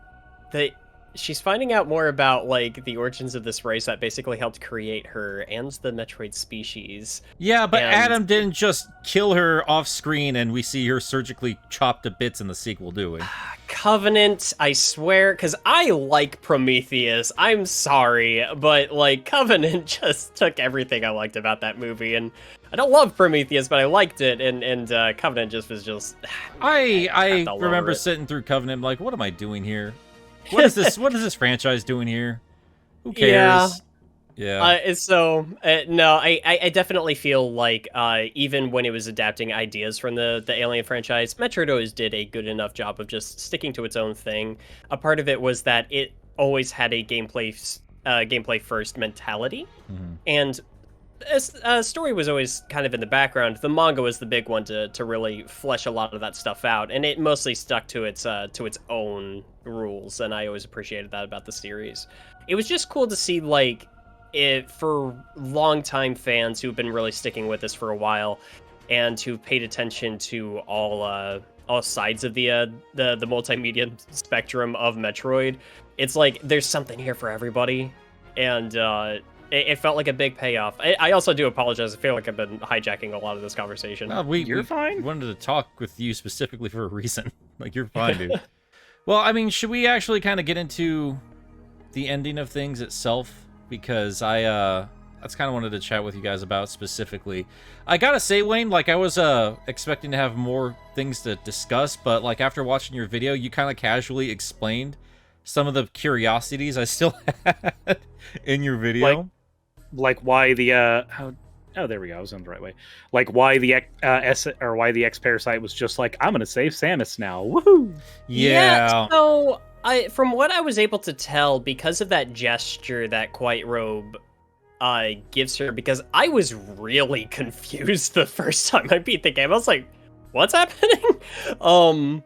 she's finding out more about, like, the origins of this race that basically helped create her and the Metroid species. Yeah, but Adam didn't just kill her off screen and we see her surgically chopped to bits in the sequel, do we? Covenant, I swear, because I like Prometheus. I'm sorry, but, like, Covenant just took everything I liked about that movie, and I don't love Prometheus, but I liked it, and Covenant just was just... I remember sitting through Covenant like, what am I doing here? What is this? What is this franchise doing here? Who cares? Yeah. No, I definitely feel like even when it was adapting ideas from the Alien franchise, Metroid always did a good enough job of just sticking to its own thing. A part of it was that it always had a gameplay first mentality, and story was always kind of in the background. The manga was the big one to really flesh a lot of that stuff out, and it mostly stuck to its own rules, and I always appreciated that about the series. It was just cool to see, like, it for longtime fans who've been really sticking with this for a while, and who paid attention to all sides of the multimedia spectrum of Metroid. It's like there's something here for everybody, and it felt like a big payoff. I also do apologize. I feel like I've been hijacking a lot of this conversation. You're fine. Wanted to talk with you specifically for a reason. Like, you're fine, dude. Well, I mean, should we actually kind of get into the ending of things itself? Because that's kind of wanted to chat with you guys about specifically. I gotta say, Wayne, like, I was expecting to have more things to discuss, but, like, after watching your video, you kind of casually explained some of the curiosities I still had in your video. Like why the oh, there we go. I was on the right way. Like why the why the X-Parasite was just like, I'm gonna save Samus now. Woohoo! Yeah. So from what I was able to tell, because of that gesture that Quiet Robe gives her, because I was really confused the first time I beat the game. I was like, what's happening? From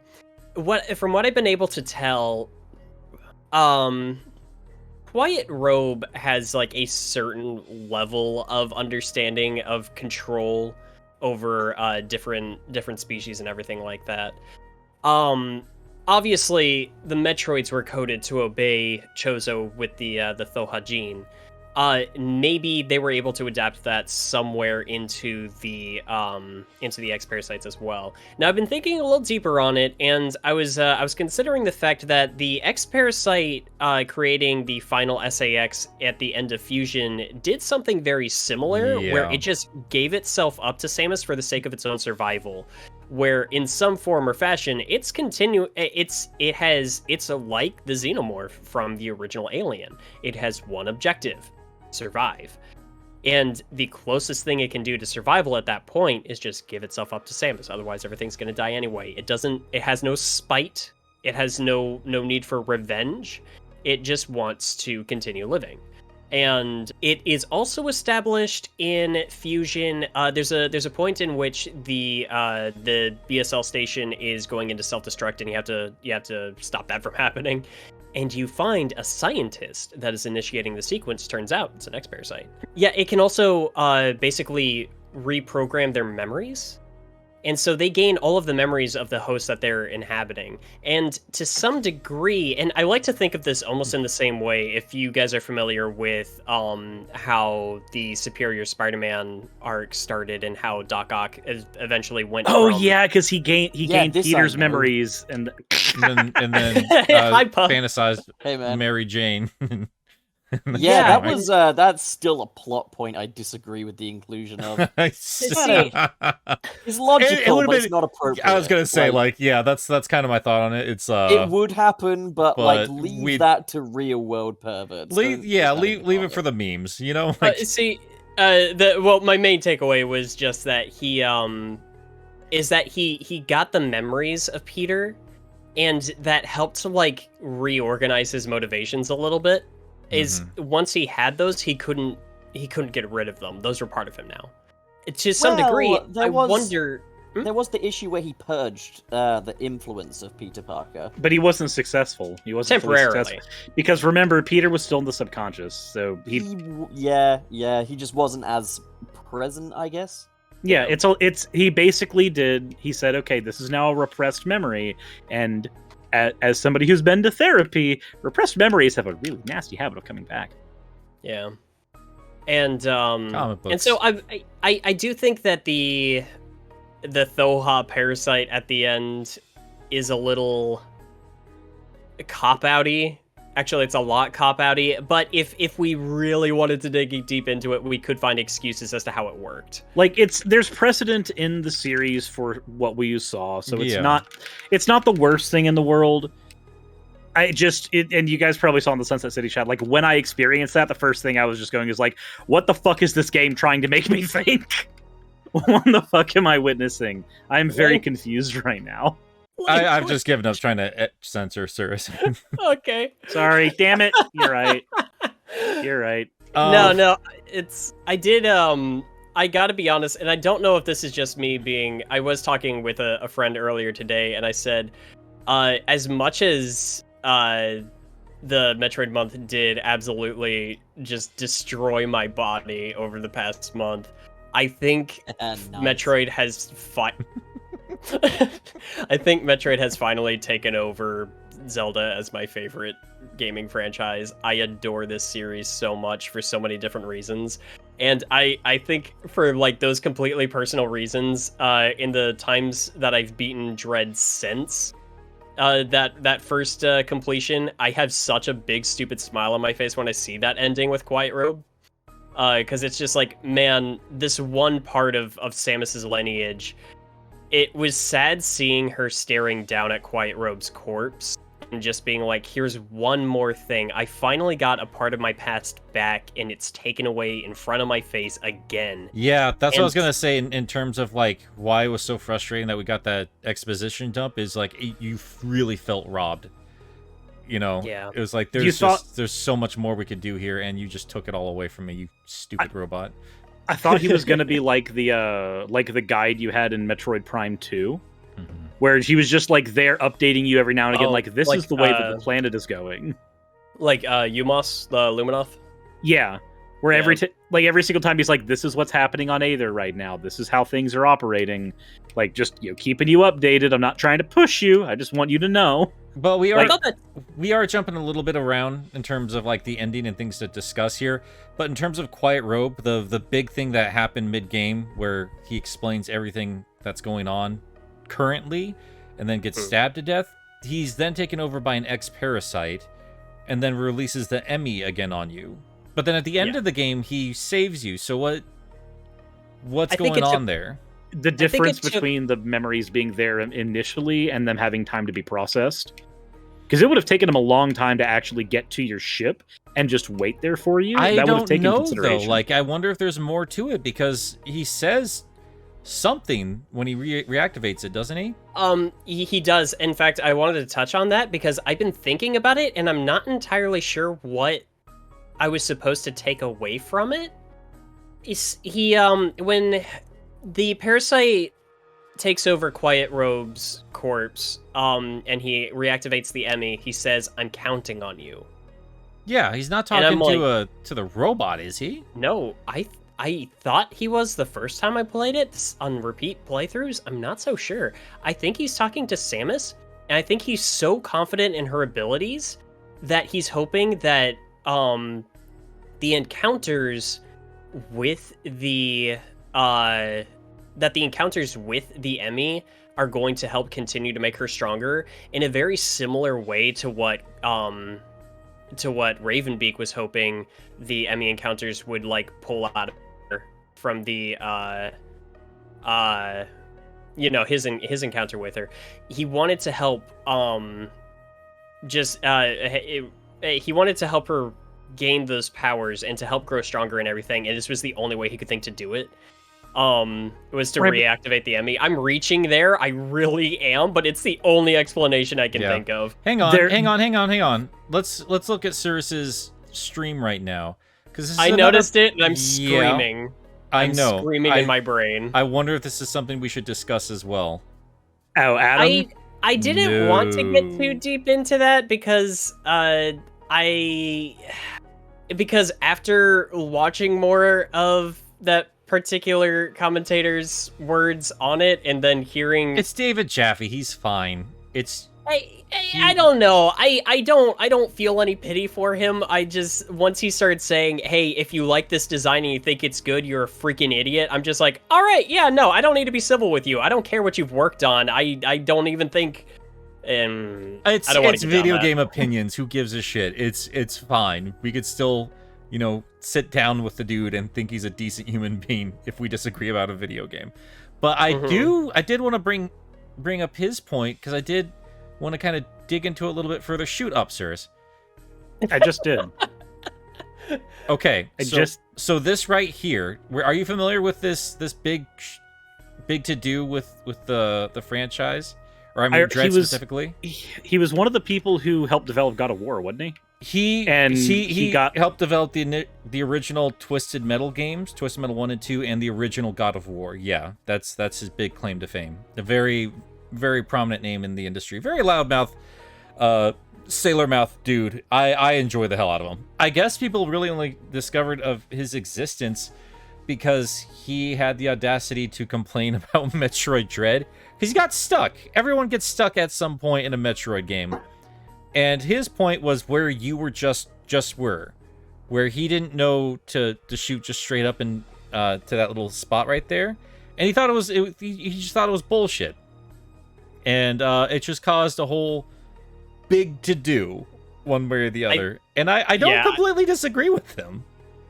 what I've been able to tell, Quiet Robe has, like, a certain level of understanding of control over different species and everything like that. Obviously, the Metroids were coded to obey Chozo with the Thoha gene. Maybe they were able to adapt that somewhere into the X-Parasites as well. Now, I've been thinking a little deeper on it, and I was considering the fact that the X-Parasite creating the final SAX at the end of Fusion did something very similar, where it just gave itself up to Samus for the sake of its own survival. Where in some form or fashion, it's like the Xenomorph from the original Alien. It has one objective: survive. And the closest thing it can do to survival at that point is just give itself up to Samus. Otherwise, everything's going to die anyway. It has no spite. It has no need for revenge. It just wants to continue living. And it is also established in Fusion. There's a point in which the BSL station is going into self-destruct, and you have to stop that from happening. And you find a scientist that is initiating the sequence. Turns out it's an X-Parasite. Yeah, it can also basically reprogram their memories. And so they gain all of the memories of the host that they're inhabiting. And to some degree, and I like to think of this almost in the same way, if you guys are familiar with how the Superior Spider-Man arc started and how Doc Ock eventually went yeah, because he gained Peter's memories and then Hi, Puff. fantasized Mary Jane. Yeah, that comic. was that's still a plot point I disagree with the inclusion of. It's logical, would've but it's been- not appropriate. I was gonna say, yeah, that's kind of my thought on it. It's it would happen, but but leave that to real world perverts. leave Don't leave it for the memes, you know? My main takeaway was just that he got the memories of Peter, and that helped to like reorganize his motivations a little bit. Once he had those, he couldn't get rid of them. Those were part of him now. To some degree, I wonder. There was the issue where he purged the influence of Peter Parker. But he wasn't successful. He wasn't fully Temporarily. successful. Because remember, Peter was still in the subconscious, so he he just wasn't as present, I guess. yeah, he basically did. He said, okay, this is now a repressed memory, and as somebody who's been to therapy, repressed memories have a really nasty habit of coming back. Yeah, and Comic books. and so I do think that the Thoha parasite at the end is a little cop-outy. Actually, it's a lot cop-outy, but if we really wanted to dig deep into it, we could find excuses as to how it worked. Like there's precedent in the series for what we saw, so it's Yeah. not the worst thing in the world. And you guys probably saw in the Sunset City chat, like when I experienced that, the first thing I was just going is like, what the fuck is this game trying to make me think? What the fuck am I witnessing? I'm very confused right now. I've just given up trying to censor Cirrus. Okay. Sorry, damn it. You're right. You're right. No, I gotta be honest, and I don't know if this is just me being, I was talking with a friend earlier today, and I said, as much as the Metroid month did absolutely just destroy my body over the past month, I think Nice. Metroid has I think Metroid has finally taken over Zelda as my favorite gaming franchise. I adore this series so much for so many different reasons. And I think for like those completely personal reasons, in the times that I've beaten Dread since that first completion, I have such a big stupid smile on my face when I see that ending with Quiet Robe. Because it's just like, man, this one part of Samus's lineage, it was sad seeing her staring down at Quiet Robe's corpse and just being like, here's one more thing. I finally got a part of my past back, and it's taken away in front of my face again. Yeah, that's what I was gonna say in terms of like why it was so frustrating that we got that exposition dump is like you really felt robbed. You know, Yeah. It was like there's so much more we could do here, and you just took it all away from me, you stupid robot. I thought he was gonna be like the guide you had in Metroid Prime 2, where he was just like there updating you every now and again, like this is the way that the planet is going. Like Umos, the Luminoth? Yeah, where every single time he's like, this is what's happening on Aether right now. This is how things are operating. Like just keeping you updated. I'm not trying to push you. I just want you to know. But we are jumping a little bit around in terms of like the ending and things to discuss here. But in terms of Quiet Robe, the big thing that happened mid-game where he explains everything that's going on currently and then gets stabbed to death, he's then taken over by an ex-parasite and then releases the Emmy again on you. But then at the end of the game, he saves you. So what's going on there? The difference between the memories being there initially and them having time to be processed. Because it would have taken him a long time to actually get to your ship and just wait there for you. I that would have don't taken know, consideration. though. Like, I wonder if there's more to it, because he says something when he reactivates it, doesn't he? He does. In fact, I wanted to touch on that because I've been thinking about it, and I'm not entirely sure what I was supposed to take away from it. When the parasite takes over Quiet Robe's corpse, and he reactivates the Emmy, he says, "I'm counting on you." Yeah, he's not talking to the robot, is he? No, I thought he was the first time I played it on repeat playthroughs. I'm not so sure. I think he's talking to Samus, and I think he's so confident in her abilities that he's hoping that the encounters with the Emmy are going to help continue to make her stronger in a very similar way to what to what Ravenbeak was hoping the Emmy encounters would like pull out of her from the his encounter with her. He wanted to help he wanted to help her gain those powers and to help grow stronger and everything, and this was the only way he could think to do it. Was to reactivate the Emmy. I'm reaching there, I really am, but it's the only explanation I can think of. Hang on. Let's look at Cirrus's stream right now, because I noticed it and I'm screaming. I'm screaming in my brain. I wonder if this is something we should discuss as well. Oh, Adam? I didn't want to get too deep into that because because after watching more of that particular commentator's words on it and then hearing It's David Jaffe, he's fine. I don't know. I don't feel any pity for him. I just, once he started saying, hey, if you like this design and you think it's good, you're a freaking idiot, I'm just like, all right, yeah, no, I don't need to be civil with you. I don't care what you've worked on. I don't even think it's video game opinions. Who gives a shit? It's fine. We could still, sit down with the dude and think he's a decent human being if we disagree about a video game. But I did want to bring up his point, because I did want to kind of dig into it a little bit further. Shoot up, sirs. I just did. Okay, so this right here, are you familiar with this big to do with the franchise? Or Dread specifically? He was one of the people who helped develop God of War, wasn't he? He helped develop the original Twisted Metal games, Twisted Metal 1 and 2, and the original God of War. Yeah, that's his big claim to fame. A very, very prominent name in the industry. Very loudmouth, sailor mouth dude. I enjoy the hell out of him. I guess people really only discovered of his existence because he had the audacity to complain about Metroid Dread, because he got stuck. Everyone gets stuck at some point in a Metroid game. And his point was where you were just were, where he didn't know to shoot just straight up and to that little spot right there, and he thought he just thought it was bullshit, and it just caused a whole big to do one way or the other. And I don't completely disagree with him.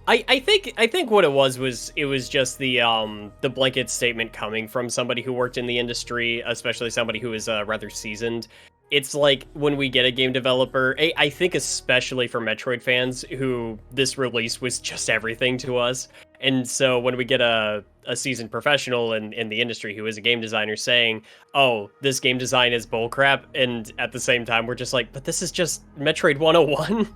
I think what it was just the blanket statement coming from somebody who worked in the industry, especially somebody who is rather seasoned. It's like when we get a game developer, I think especially for Metroid fans, who this release was just everything to us. And so when we get a seasoned professional in the industry who is a game designer saying, oh, this game design is bullcrap, and at the same time we're just like, but this is just Metroid 101.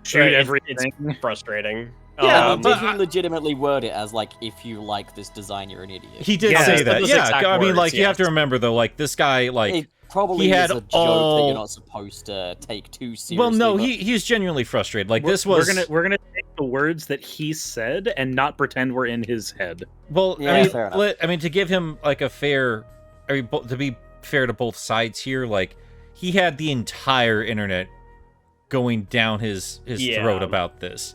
Shoot everything. It's frustrating. Yeah, did he legitimately word it as, like, if you like this design, you're an idiot? He did say that, yeah. I mean, like, you have to remember, though, like, this guy, like... It probably is a joke that you're not supposed to take too seriously. Well, no, he's genuinely frustrated. Like, this was... We're gonna take the words that he said and not pretend we're in his head. Well, yeah, I mean, to give him, like, a fair... to be fair to both sides here, like, he had the entire internet going down his throat about this.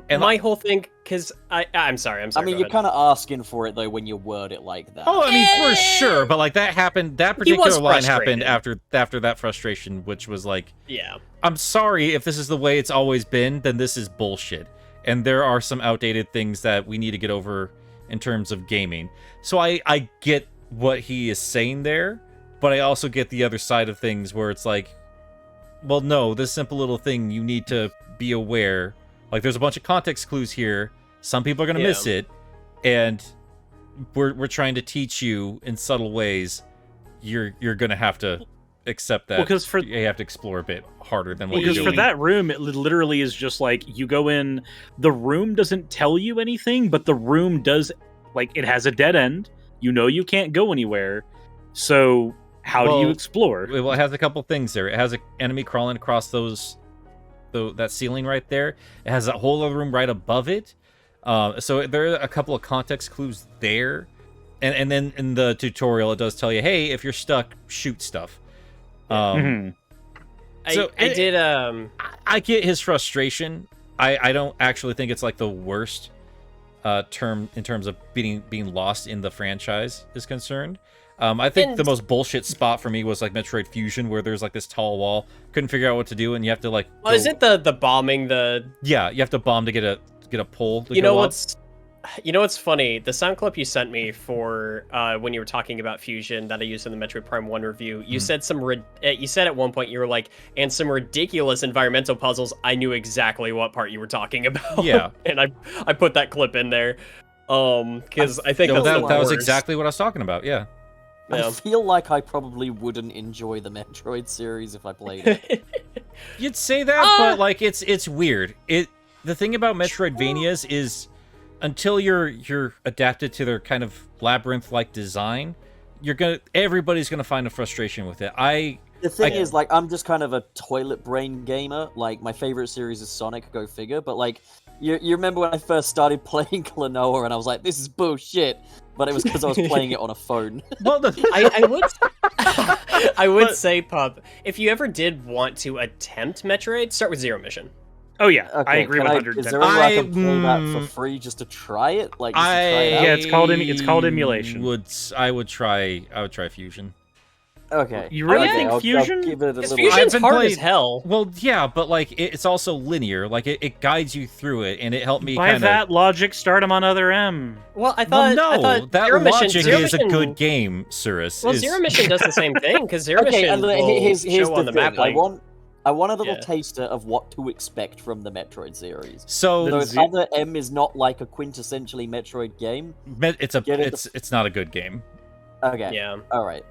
And my whole thing, because I'm sorry. I mean, you're kind of asking for it though when you word it like that. Oh, I mean, for sure, but like that happened. That particular line happened after that frustration, which was like, yeah, I'm sorry if this is the way it's always been. Then this is bullshit, and there are some outdated things that we need to get over in terms of gaming. So I get what he is saying there, but I also get the other side of things where it's like, well, no, this simple little thing you need to be aware. Like, there's a bunch of context clues here. Some people are going to miss it. And we're trying to teach you in subtle ways. You're going to have to accept that. Because you have to explore a bit harder than what you're doing. Because for that room, it literally is just like, you go in, the room doesn't tell you anything, but the room does, like, it has a dead end. You know you can't go anywhere. So how do you explore? Well, it has a couple things there. It has an enemy crawling across that ceiling right there. It has a whole other room right above it. So there are a couple of context clues there. And then in the tutorial, it does tell you, hey, if you're stuck, shoot stuff. I get his frustration. I don't actually think it's like the worst term in terms of being lost in the franchise is concerned. I think And- the most bullshit spot for me was like Metroid Fusion, where there's like this tall wall, couldn't figure out what to do, and you have to like. Oh, is it the bombing the? Yeah, you have to bomb to get a pole. To You know go up. what's funny? The sound clip you sent me for when you were talking about Fusion that I used in the Metroid Prime 1 review, you said you said at one point you were like, and some ridiculous environmental puzzles. I knew exactly what part you were talking about. Yeah. And I put that clip in there. Because I think No, that's that was worst. exactly what I was talking about. Yeah. I Yeah. feel like I probably wouldn't enjoy the Metroid series if I played it. You'd say that, but like it's weird. The thing about Metroidvanias is until you're adapted to their kind of labyrinth-like design, everybody's gonna find a frustration with it. The thing is, like, I'm just kind of a toilet brain gamer. Like, my favorite series is Sonic, go figure. But like, you remember when I first started playing Klonoa and I was like, this is bullshit. But it was because I was playing it on a phone. Well, I would say, Pup, if you ever did want to attempt Metroid, start with Zero Mission. Oh yeah, Okay, I agree can 110. Is there a way I can play that for free just to try it? Like, just to try it out? Yeah, it's called emulation. I would try Fusion. Okay. You really Okay, think I'll Fusion? give it a Because little... Fusion's I've been hard playing- as hell. Well, yeah, but like it's also linear. Like it guides you through it, and it helped me By kind of. that logic, start them on Other M. Well, I Well, thought no, I thought that Zero logic Mission, Zero is a Mission- good game, Cirrus. Well, Zero Mission does the same thing because Zero Okay, Mission and will here's show on the the thing. map. Like, I want a little Yeah. taster of what to expect from the Metroid series. So So The if Other M is not like a quintessentially Metroid game, it's not a good game. okay, yeah. all right.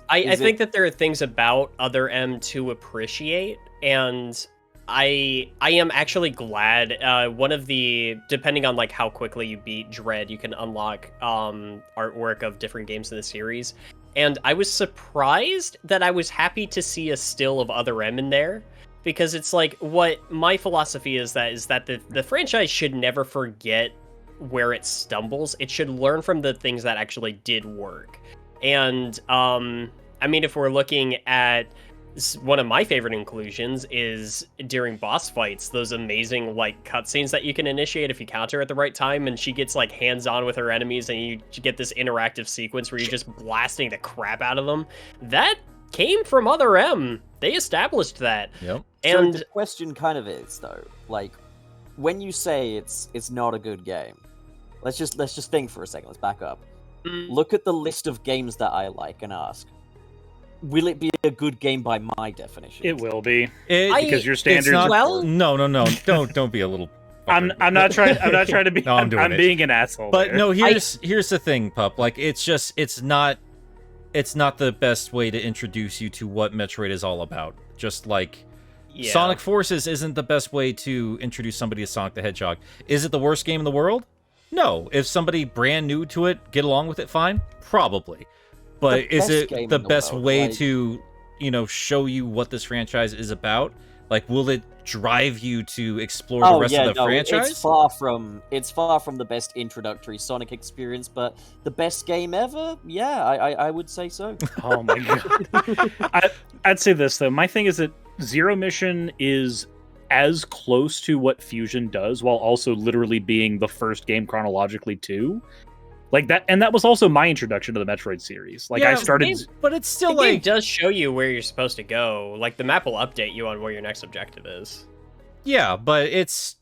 I think that there are things about Other M to appreciate, and I am actually glad. One of the, depending on like how quickly you beat Dread, you can unlock artwork of different games in the series. And I was surprised that I was happy to see a still of Other M in there, because it's like what my philosophy is that the franchise should never forget where it stumbles. It should learn from the things that actually did work. And I mean, if we're looking at one of my favorite inclusions is during boss fights, those amazing like cutscenes that you can initiate if you counter at the right time, and she gets like hands-on with her enemies, and you get this interactive sequence where you're just blasting the crap out of them. That came from Other M. They established that. Yep. And so the question kind of is though, like, when you say it's not a good game, let's just think for a second. Let's back up. Look at the list of games that I like and ask, will it be a good game by my definition? It will be It- because your it's standards. not- well- no, don't be a little. I'm fucker. not trying to be. No, I'm doing I'm it. being an asshole. But there. no, here's the thing, Pup. Like it's not the best way to introduce you to what Metroid is all about. Just like yeah. Sonic Forces isn't the best way to introduce somebody to Sonic the Hedgehog. Is it the worst game in the world? No. If somebody brand new to it, get along with it fine? Probably. But The is best it game the in the best world, way like- to, show you what this franchise is about? Like, will it drive you to explore the rest of the franchise? It's far from the best introductory Sonic experience, but the best game ever? Yeah, I would say so. Oh my god. I'd say this though. My thing is that Zero Mission is as close to what Fusion does, while also literally being the first game chronologically too. Like that, and that was also my introduction to the Metroid series. Like I Yeah, started. but it's still The game like, does show you where you're supposed to go. Like the map will update you on where your next objective is. yeah, but it's,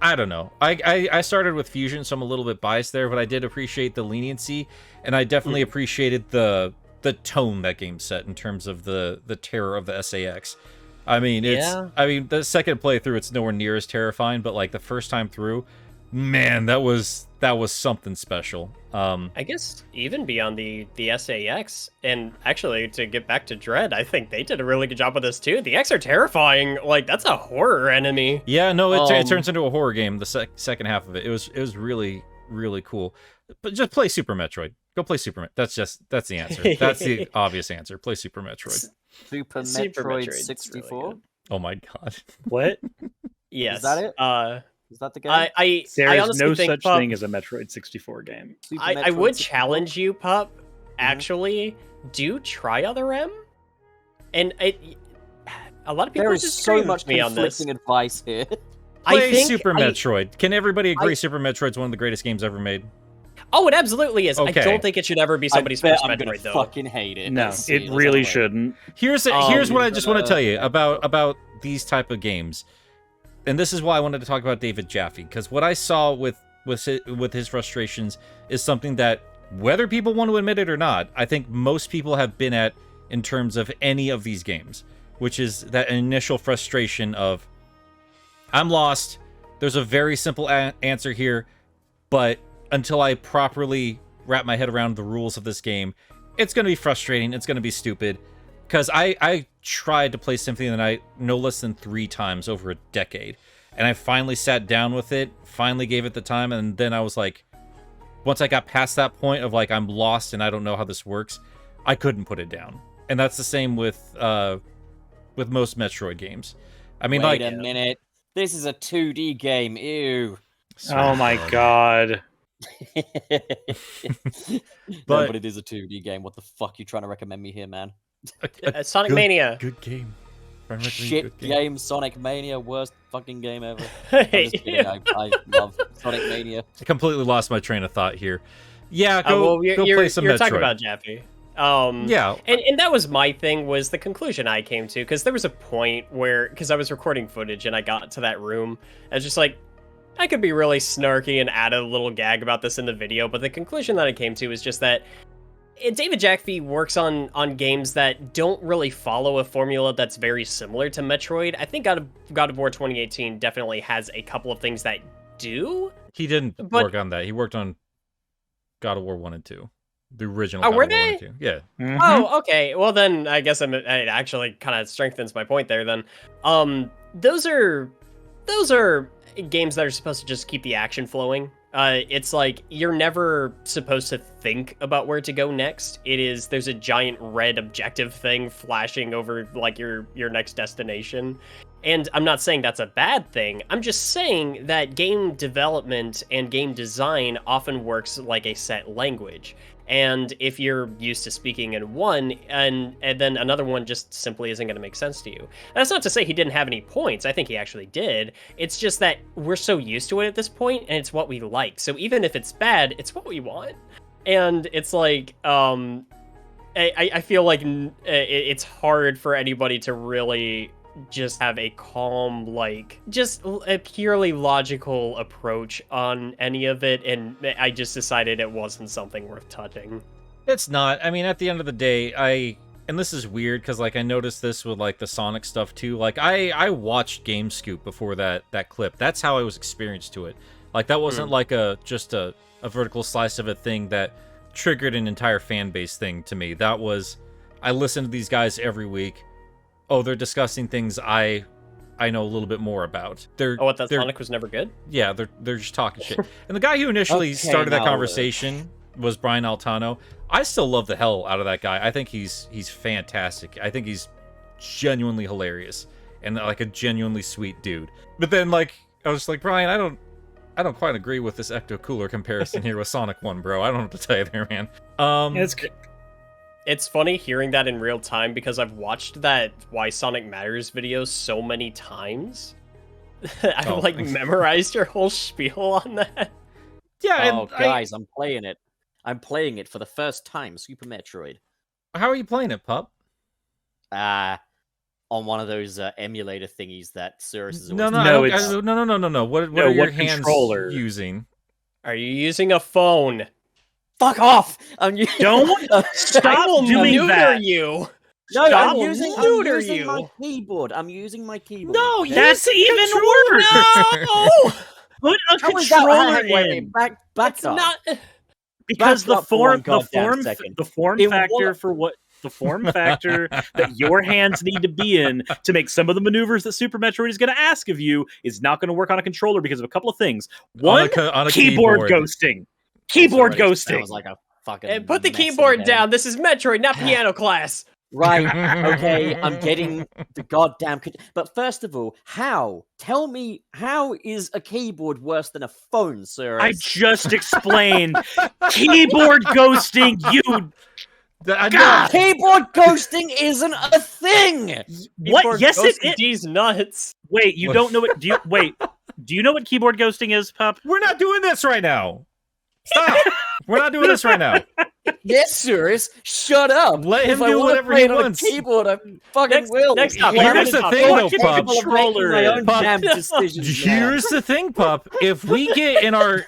I don't know. I started with Fusion, so I'm a little bit biased there, but I did appreciate the leniency, and I definitely appreciated the tone that game set in terms of the terror of the SAX. I mean, the second playthrough, it's nowhere near as terrifying, but like the first time through, man, that was something special. I guess even beyond the SAX, and actually to get back to Dread, I think they did a really good job with this too. The X are terrifying. Like that's a horror enemy. Yeah, no, it turns into a horror game. The second half of it, it was really, really cool. But just play Super Metroid. Go play Super Metroid. That's the answer. That's the obvious answer. Play Super Metroid. Super Super Metroid Metroid's 64? really good. Oh my god. What? Yes. Is that it? Is that the game? There I is honestly no think, such Pup, thing as a Metroid 64 game. Super I Metroid would 64? challenge you, Pup. Actually, do try Other M. And a lot of people There is disagree so much with me on this. conflicting advice here. Play I think Super I- Metroid. Can everybody agree Super Metroid's one of the greatest games ever made? Oh, it absolutely is. Okay. I don't think it should ever be somebody's I bet first I'm gonna Metroid, though. fucking hate it. No, Let's see, it let's really have a look. shouldn't. Here's what I just want to tell you about these type of games, and this is why I wanted to talk about David Jaffe, because what I saw with his frustrations is something that, whether people want to admit it or not, I think most people have been at in terms of any of these games, which is that initial frustration of, I'm lost. There's a very simple answer here, but until I properly wrap my head around the rules of this game, it's going to be frustrating. It's going to be stupid. Because I tried to play Symphony of the Night no less than 3 times over a decade. And I finally sat down with it, finally gave it the time, and then I was like, once I got past that point of like, I'm lost and I don't know how this works, I couldn't put it down. And that's the same with most Metroid games. I mean, Wait a minute. This is a 2D game. Ew. Oh my god. But it is a 2D game. What the fuck you trying to recommend me here, man? Sonic Mania. Good game. Shit game, Sonic Mania, worst fucking game ever. I'm just kidding. I love Sonic Mania. I completely lost my train of thought here. Yeah, go play some Metroid. You're talking about Jaffe. Yeah. And that was my thing, was the conclusion I came to, because there was a point where, because I was recording footage and I got to that room, I was just like, I could be really snarky and add a little gag about this in the video, but the conclusion that I came to is just that David Jaffe works on games that don't really follow a formula that's very similar to Metroid. I think God of War 2018 definitely has a couple of things that do. He didn't work on that. He worked on God of War 1 and 2. The original Oh, God were of War 1 they? and 2. Yeah. Mhm. Oh, okay. Well, then I guess it actually kind of strengthens my point there. Then, those are games that are supposed to just keep the action flowing. It's like you're never supposed to think about where to go next. There's a giant red objective thing flashing over like your next destination. And I'm not saying that's a bad thing. I'm just saying that game development and game design often works like a set language. And if you're used to speaking in one, and then another one just simply isn't going to make sense to you. And that's not to say he didn't have any points. I think he actually did. It's just that we're so used to it at this point, and it's what we like. So even if it's bad, it's what we want. And it's like, I feel like it's hard for anybody to really just have a calm, like, just a purely logical approach on any of it, and I just decided it wasn't something worth touching. It's not. I mean, at the end of the day, and this is weird because like I noticed this with like the Sonic stuff too. Like I watched GameScoop before that clip. That's how I was experienced to it. Like that wasn't like just a vertical slice of a thing that triggered an entire fan base thing to me. That was, I listened to these guys every week. Oh, they're discussing things I know a little bit more about. Sonic was never good? Yeah, they're just talking shit. And the guy who initially started that conversation was Brian Altano. I still love the hell out of that guy. I think he's fantastic. I think he's genuinely hilarious and like a genuinely sweet dude. But then like I was like, Brian, I don't quite agree with this Ecto Cooler comparison here with Sonic 1, bro. I don't know what to tell you there, man. It's funny hearing that in real time because I've watched that Why Sonic Matters video so many times. I've memorized your whole spiel on that. Yeah. Guys, I'm playing it. I'm playing it for the first time. Super Metroid. How are you playing it, pup? On one of those emulator thingies that Cirrus is No. What are your hands using? Are you using a phone? Fuck off! Don't stop doing that. You. No, Stop I'm using my keyboard. I'm using my keyboard. No, that's even worse. No. Put a controller in. Back It's up. not. Because Back the up for one form goddamn second. the form It factor was- for what the form factor that your hands need to be in to make some of the maneuvers that Super Metroid is going to ask of you is not going to work on a controller because of a couple of things. One, on a keyboard ghosting. Keyboard ghosting. Sounds like a fucking And put the mess in keyboard there. down. This is Metroid, not piano class. Right, okay, I'm getting the goddamn... But first of all, how? Tell me, how is a keyboard worse than a phone, sir? I just explained keyboard ghosting. You God! Keyboard ghosting isn't a thing! What? Yes, it is. These nuts. Wait, you don't know what? Do you know what keyboard ghosting is, pup? We're not doing this right now. Stop! We're not doing this right now. Yes, Cirrus, shut up. Let him if I do wanna whatever play he it on wants. a keyboard, I fucking will. next up, Here's the thing, though, Pup. Controller my own Pup. damn decisions, man. Here's the thing, Pup. If we get in our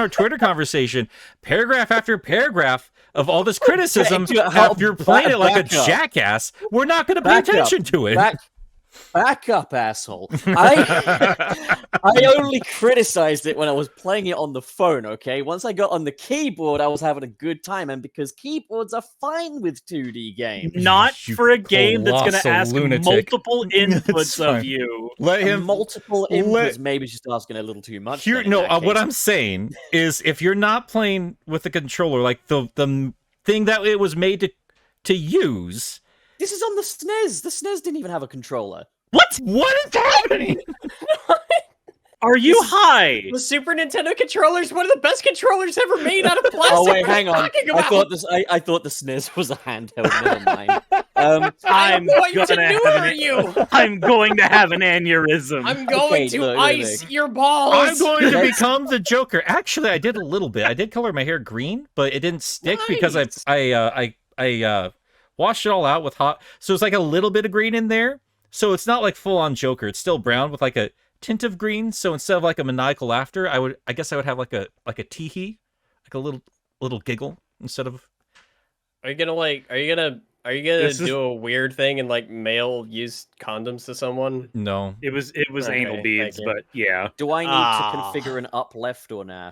Twitter conversation, paragraph after paragraph of all this criticism, if you're playing it like a jackass, we're not going to pay attention to it. Back up, asshole. I only criticized it when I was playing it on the phone, okay? Once I got on the keyboard, I was having a good time, and because keyboards are fine with 2D games. Not You for a game that's going to colossal ask lunatic. multiple It's inputs fine. of you. Let And him. multiple inputs, maybe just asking a little too much. Here, then in no. that What case. I'm saying is, if you're not playing with the controller, like the thing that it was made to use. This is on the SNES. The SNES didn't even have a controller. What? What is happening? Are you high? The Super Nintendo controller is one of the best controllers ever made out of plastic. Oh wait, What are hang you on. talking I about? thought the SNES was a handheld. Never mind. I'm going to gonna have neuter an- you. I'm going to have an aneurysm. I'm going to look, ice your balls. I'm going to Let's- become the Joker. Actually, I did a little bit. I did color my hair green, but it didn't stick because I washed it all out with hot. So it's like a little bit of green in there. So it's not like full on Joker. It's still brown with like a tint of green. So instead of like a maniacal laughter, I guess I would have like a tee-hee, like a little giggle instead of. Are you gonna This is- do a weird thing and like mail used condoms to someone? No. It was Okay, anal beads, thank you. but yeah. Do I need Ah. to configure an up left or nah?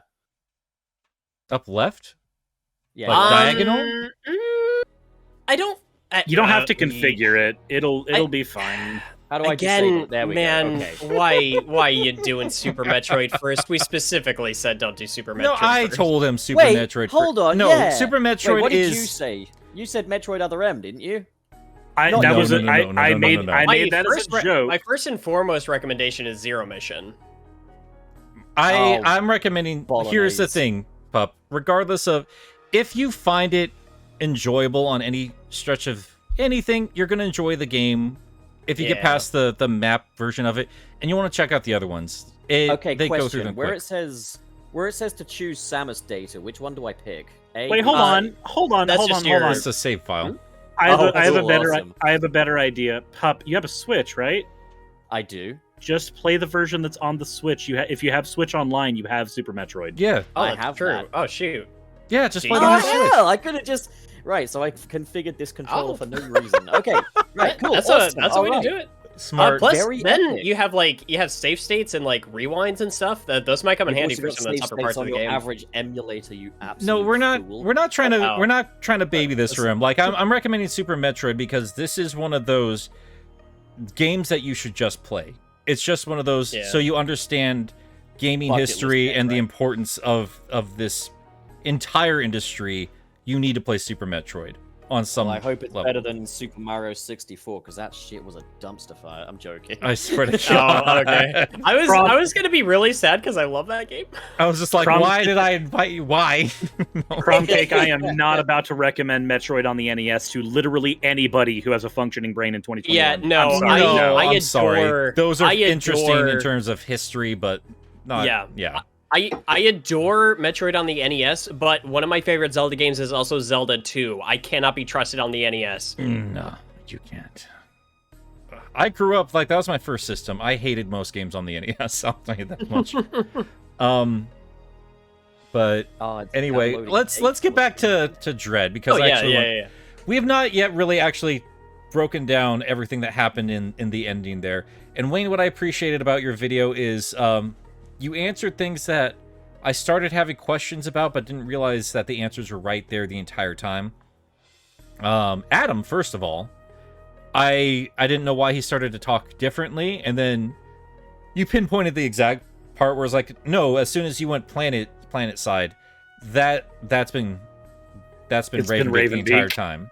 Up left? Yeah. Like diagonal? I don't. You don't have to configure it. It'll be fine. How do I Again, disable it? There we man, go. Okay. why are you doing Super Metroid first? We specifically said don't do Super Metroid No, I first. told him Super Wait, Metroid. hold on. No, yeah. Super Wait, Metroid what did is. you say? You said Metroid Other M, didn't you? I No, that no, was no, a, no, I, no, no, I no, made no, no. I made that as a joke. My first and foremost recommendation is Zero Mission. I'm recommending. Here's the Bolognese. thing, Pup. Regardless of if you find it enjoyable on any stretch of anything, you're gonna enjoy the game. If you get Yeah. past the map version of it, and you want to check out the other ones, Okay, they go through question. them Where quick. it says to choose Samus data, which one do I pick? A, Wait, B, hold C? on, hold on, that's hold just on, hold on. It's a save file. I have, Oh, a, I have a cool, better awesome. I have a better idea. Pup, you have a Switch, right? I do. Just play the version that's on the Switch. If you have Switch Online, you have Super Metroid. Yeah, Oh, I that's have true. that. Oh shoot. yeah. Just play Oh, it on Oh the Switch. hell! I could have just so I configured this controller Oh. for no reason. Okay, right, cool. That's awesome. a way alright. to do it. Smart. Plus, Very then epic. you have save states and like rewinds and stuff. Those might come in You've handy also for got some of the save tougher states parts of on the your game. average emulator, you absolute No, we're not. fool. We're not trying to. Wow. We're not trying to baby this room. Like I'm recommending Super Metroid because this is one of those games that you should just play. It's just one of those, Yeah. so you understand gaming Bucket list history game, and the right? importance of this entire industry. You need to play Super Metroid on some Well, I hope it's level. better than Super Mario 64 because that shit was a dumpster fire. I'm joking. I swear to God. Oh, okay. I was gonna be really sad because I love that game. I was just like, From- why did I invite you? Why? Crumb Cake, I am not about to recommend Metroid on the NES to literally anybody who has a functioning brain in 2021. Yeah, no, I'm sorry. No, I I'm sorry. adore- Those are I interesting in adore- terms of history, but not. Yeah. Yeah. I adore Metroid on the NES, but one of my favorite Zelda games is also Zelda 2. I cannot be trusted on the NES. No, you can't. I grew up like that was my first system. I hated most games on the NES. I'll tell you that much. But Oh, it's anyway, downloading let's get back to Dread because Oh yeah, actually yeah. we have not yet really actually broken down everything that happened in the ending there. And Wayne, what I appreciated about your video is you answered things that I started having questions about, but didn't realize that the answers were right there the entire time. Adam, first of all, I didn't know why he started to talk differently, and then you pinpointed the exact part where it's like, no, as soon as you went planet side, that's been It's been Raven the Raven entire Beak. time.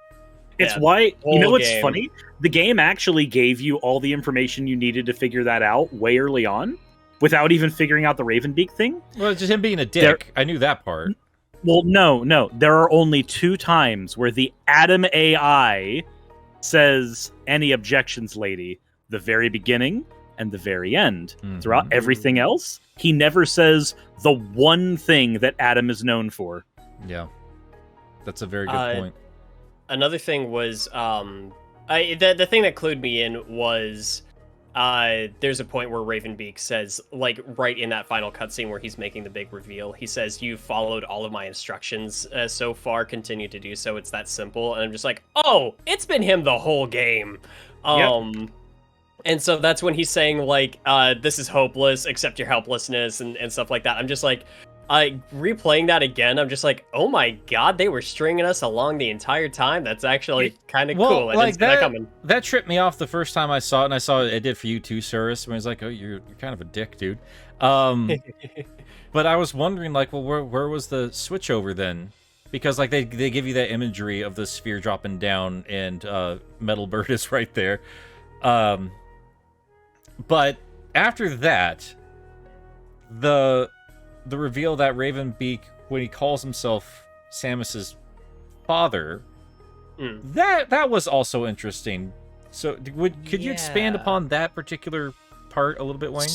It's Yeah, why whole you know what's game. funny? The game actually gave you all the information you needed to figure that out way early on, without even figuring out the Ravenbeak thing. Well, it's just him being a dick. I knew that part. Well, no. There are only 2 times where the Adam AI says, "Any objections, lady?" The very beginning and the very end. Throughout everything else, he never says the one thing that Adam is known for. Yeah, that's a very good point. Another thing was, the thing that clued me in was, there's a point where Ravenbeak says, like, right in that final cutscene where he's making the big reveal, he says, "You've followed all of my instructions so far, continue to do so, it's that simple." And I'm just like, oh, it's been him the whole game. And so that's when he's saying, like, this is hopeless, accept your helplessness, and stuff like that. I'm just like, replaying that again, I'm just like, oh my god, they were stringing us along the entire time. That's actually kind of cool. Like that tripped me off the first time I saw it, and I saw it did for you too, Cirrus. When I was like, oh, you're kind of a dick, dude. But I was wondering, like, well, where was the switch over then? Because like they give you that imagery of the sphere dropping down, and Metal Bird is right there. But after that, the reveal that Ravenbeak, when he calls himself Samus's father, that was also interesting. So could you expand upon that particular part a little bit, Wayne?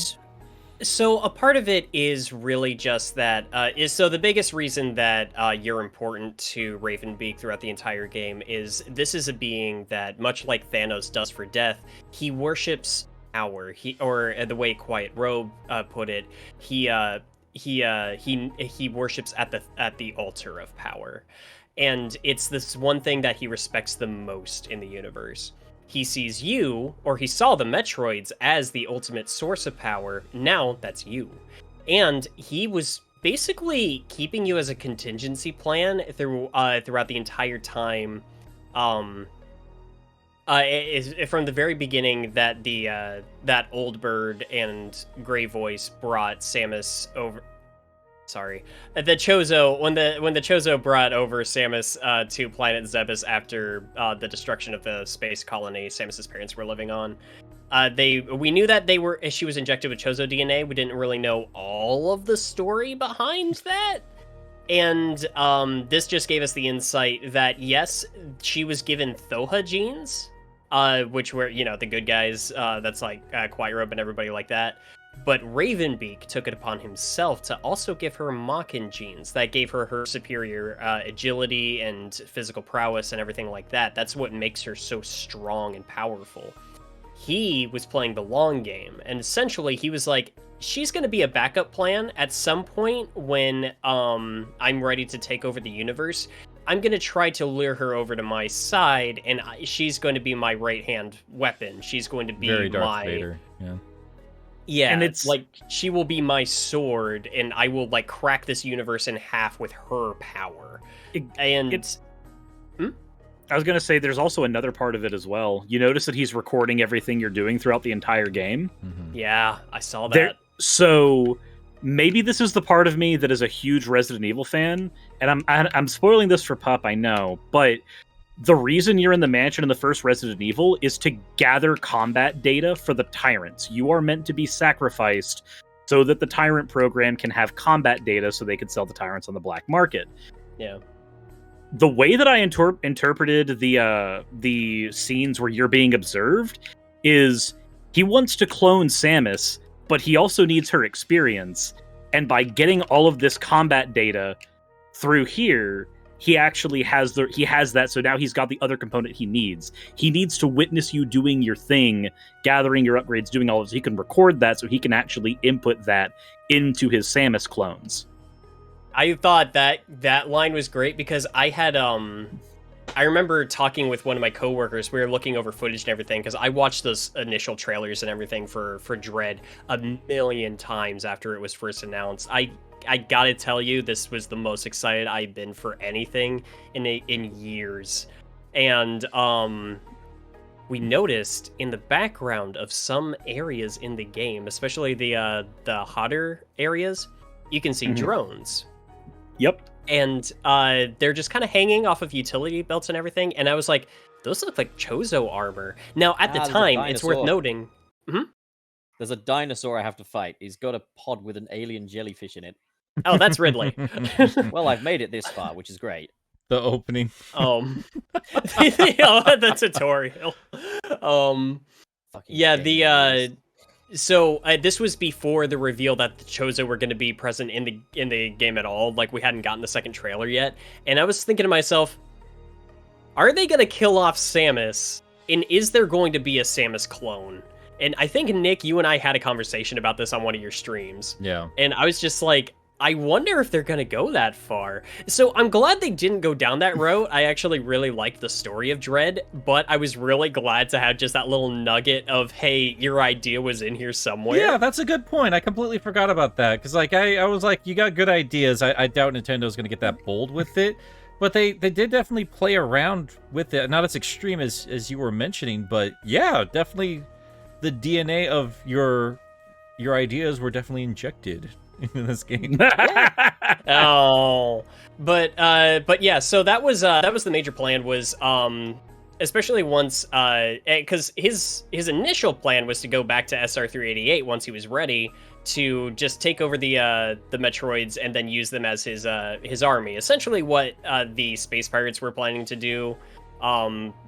So a part of it is really just that, so the biggest reason that you're important to Ravenbeak throughout the entire game is this is a being that, much like Thanos does for Death, he worships power. Or the way Quiet Robe put it, he worships at the altar of power, and it's this one thing that he respects the most in the universe. He sees you, or he saw the Metroids, as the ultimate source of power. Now that's you, and he was basically keeping you as a contingency plan throughout the entire time. From the very beginning that that Old Bird and Grey Voice brought Samus over. Sorry, the Chozo, when the Chozo brought over Samus to planet Zebes after the destruction of the space colony Samus's parents were living on, we knew that she was injected with Chozo DNA. We didn't really know all of the story behind that. And this just gave us the insight that yes, she was given Thoha genes, which were, the good guys, that's like Quiet Robe and everybody like that. But Ravenbeak took it upon himself to also give her Mockin genes that gave her superior agility and physical prowess and everything like that. That's what makes her so strong and powerful. He was playing the long game, and essentially he was like, she's going to be a backup plan at some point when I'm ready to take over the universe. I'm going to try to lure her over to my side, and she's going to be my right-hand weapon. She's going to be very Darth Vader, Yeah, and it's like, she will be my sword, and I will, like, crack this universe in half with her power. I was going to say, there's also another part of it as well. You notice that he's recording everything you're doing throughout the entire game? Yeah, I saw that. So maybe this is the part of me that is a huge Resident Evil fan, and I'm spoiling this for Pup, I know, but the reason you're in the mansion in the first Resident Evil is to gather combat data for the tyrants. You are meant to be sacrificed so that the tyrant program can have combat data so they can sell the tyrants on the black market. Yeah. The way that I interpreted the scenes where you're being observed is he wants to clone Samus, but he also needs her experience. And by getting all of this combat data through here, he actually has that, so now he's got the other component he needs. He needs to witness you doing your thing, gathering your upgrades, doing all of this. He can record that so he can actually input that into his Samus clones. I thought that line was great because I had I remember talking with one of my coworkers. We were looking over footage and everything because I watched those initial trailers and everything for Dread a million times after it was first announced. I gotta tell you, this was the most excited I've been for anything in years. And we noticed in the background of some areas in the game, especially the hotter areas, you can see drones. Yep. And they're just kind of hanging off of utility belts and everything. And I was like, those look like Chozo armor. Now, at the time, it's worth noting. There's a dinosaur I have to fight. He's got a pod with an alien jellyfish in it. Oh, that's Ridley. Well, I've made it this far, which is great. The opening. The tutorial. Yeah, So this was before the reveal that the Chozo were going to be present in the game at all. Like we hadn't gotten the second trailer yet, and I was thinking to myself, are they going to kill off Samus? And is there going to be a Samus clone? And I think Nick, you and I had a conversation about this on one of your streams. Yeah. And I was just like, I wonder if they're going to go that far. So I'm glad they didn't go down that route. I actually really liked the story of Dread, but I was really glad to have just that little nugget of, hey, your idea was in here somewhere. Yeah, that's a good point. I completely forgot about that. Because, like, I was like, you got good ideas. I doubt Nintendo's going to get that bold with it. But they did definitely play around with it. Not as extreme as you were mentioning, but yeah, definitely the DNA of your ideas were definitely injected in this game. Oh, but yeah. So that was the major plan was especially once because his initial plan was to go back to SR388 once he was ready to just take over the Metroids and then use them as his army. Essentially, what the Space Pirates were planning to do.